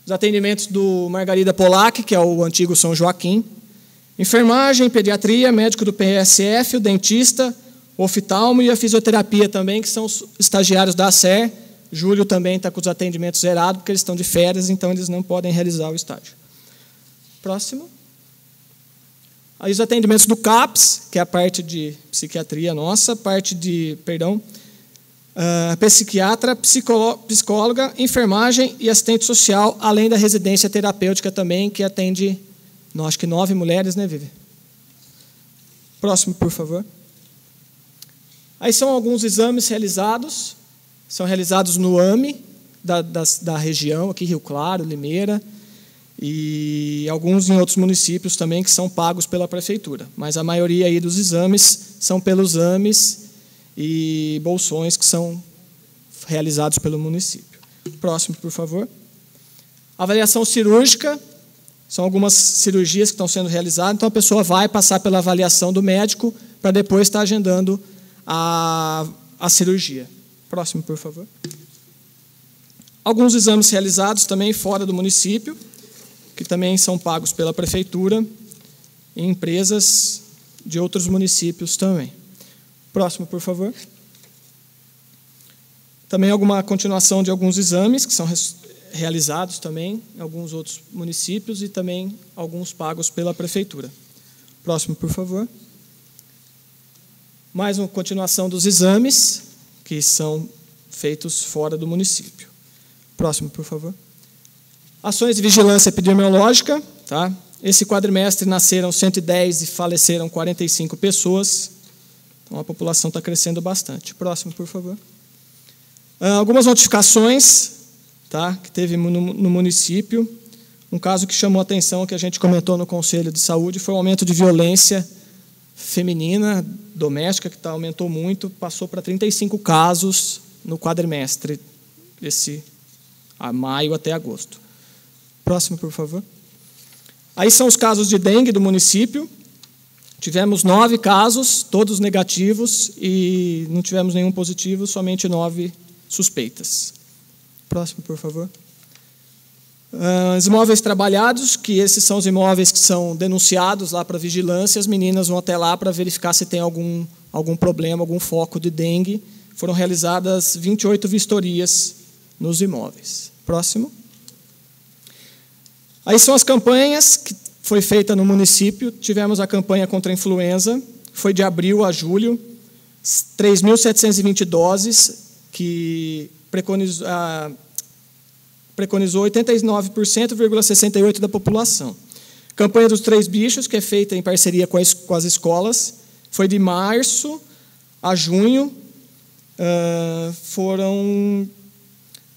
Os atendimentos do Margarida Polac, que é o antigo São Joaquim. Enfermagem, pediatria, médico do PSF, o dentista, o oftalmo e a fisioterapia também, que são os estagiários da ACER. Júlio também está com os atendimentos zerados, porque eles estão de férias, então eles não podem realizar o estágio. Próximo. Aí os atendimentos do CAPS, que é a parte de psiquiatria nossa, parte de, psiquiatra, psicóloga, enfermagem e assistente social, além da residência terapêutica também, que atende, acho que 9 mulheres, né, Vivi? Próximo, por favor. Aí são alguns exames realizados, são realizados no AME, da região, aqui Rio Claro, Limeira, e alguns em outros municípios também que são pagos pela prefeitura. Mas a maioria aí dos exames são pelos AMEs e bolsões que são realizados pelo município. Próximo, por favor. Avaliação cirúrgica, são algumas cirurgias que estão sendo realizadas, então a pessoa vai passar pela avaliação do médico para depois estar agendando a cirurgia. Próximo, por favor. Alguns exames realizados também fora do município, que também são pagos pela prefeitura e empresas de outros municípios também. Próximo, por favor. Também alguma continuação de alguns exames que são realizados também em alguns outros municípios e também alguns pagos pela prefeitura. Próximo, por favor. Mais uma continuação dos exames que são feitos fora do município. Próximo, por favor. Ações de vigilância epidemiológica. Tá? Esse quadrimestre nasceram 110 e faleceram 45 pessoas. Então, a população está crescendo bastante. Próximo, por favor. Algumas notificações, tá, que teve no município. Um caso que chamou a atenção, que a gente comentou no Conselho de Saúde, foi o aumento de violência feminina, doméstica, que aumentou muito, passou para 35 casos no quadrimestre, a maio até agosto. Próximo, por favor. Aí são os casos de dengue do município. Tivemos 9 casos, todos negativos, e não tivemos nenhum positivo, somente 9 suspeitas. Próximo, por favor. Os imóveis trabalhados, que esses são os imóveis que são denunciados lá para a vigilância, as meninas vão até lá para verificar se tem algum problema, algum foco de dengue. Foram realizadas 28 vistorias nos imóveis. Próximo. Aí são as campanhas que foi feita no município. Tivemos a campanha contra a influenza, foi de abril a julho, 3.720 doses, que preconizou 89,68% da população. Campanha dos 3 bichos, que é feita em parceria com as escolas, foi de março a junho, foram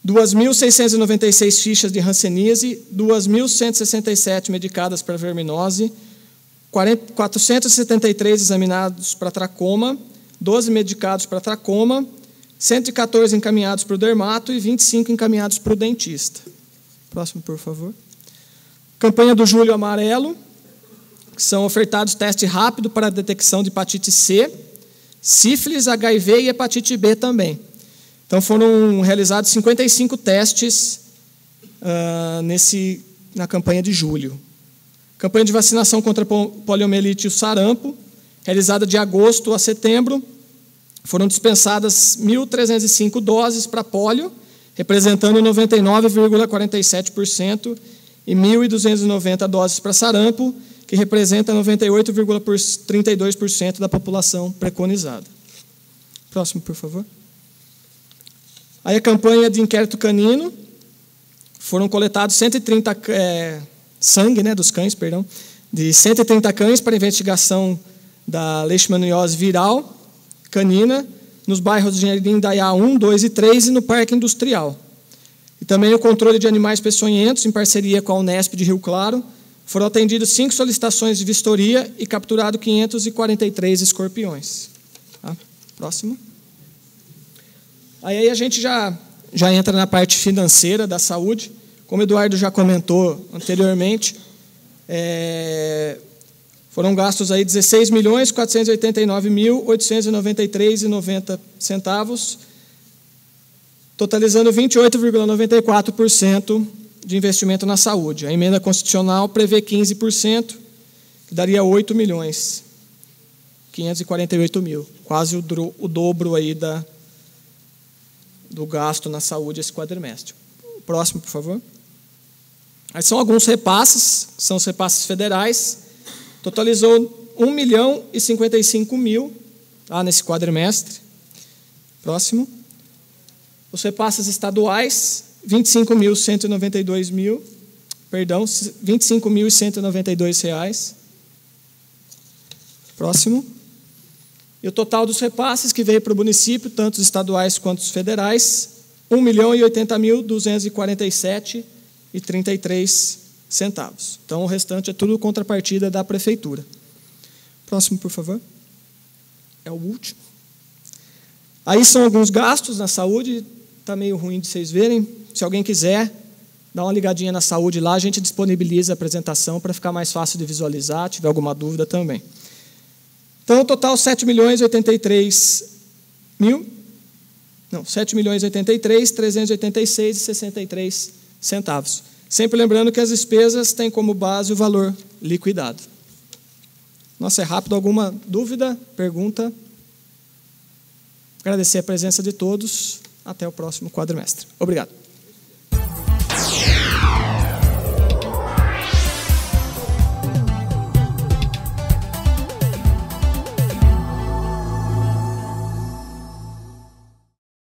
2.696 fichas de hanseníase, 2.167 medicadas para verminose, 473 examinados para tracoma, 12 medicados para tracoma, 114 encaminhados para o dermato e 25 encaminhados para o dentista. Próximo, por favor. Campanha do Julho Amarelo, que são ofertados testes rápidos para a detecção de hepatite C, sífilis, HIV e hepatite B também. Então, foram realizados 55 testes na campanha de julho. Campanha de vacinação contra a poliomielite e o sarampo, realizada de agosto a setembro. Foram dispensadas 1.305 doses para pólio, representando 99,47%, e 1.290 doses para sarampo, que representa 98,32% da população preconizada. Próximo, por favor. Aí a campanha de inquérito canino, foram coletados 130 sangue, né, dos cães, perdão, de 130 cães para investigação da leishmaniose viral canina, nos bairros de Jardim Indaiá 1, 2 e 3 e no Parque Industrial. E também o controle de animais peçonhentos, em parceria com a Unesp de Rio Claro, foram atendidas 5 solicitações de vistoria e capturado 543 escorpiões. Tá? Próximo. Aí a gente já entra na parte financeira da saúde. Como o Eduardo já comentou anteriormente, foram gastos aí 16.489.893,90 totalizando 28,94% de investimento na saúde. A emenda constitucional prevê 15%, que daria 8.548.000, quase o dobro aí do gasto na saúde esse quadrimestre. Próximo, por favor. Aí são alguns repasses, são os repasses federais, totalizou 1.055.000 nesse quadrimestre. Próximo. Os repasses estaduais, 25.192 reais. Próximo. E o total dos repasses que veio para o município, tanto os estaduais quanto os federais, 1.080.247,33 centavos. Então, o restante é tudo contrapartida da prefeitura. Próximo, por favor. É o último. Aí são alguns gastos na saúde, está meio ruim de vocês verem. Se alguém quiser, dá uma ligadinha na saúde lá, a gente disponibiliza a apresentação para ficar mais fácil de visualizar, tiver alguma dúvida também. Então, o total 7.083.386,63 centavos. Sempre lembrando que as despesas têm como base o valor liquidado. Nossa, é rápido. Alguma dúvida, pergunta? Agradecer a presença de todos. Até o próximo quadrimestre. Obrigado.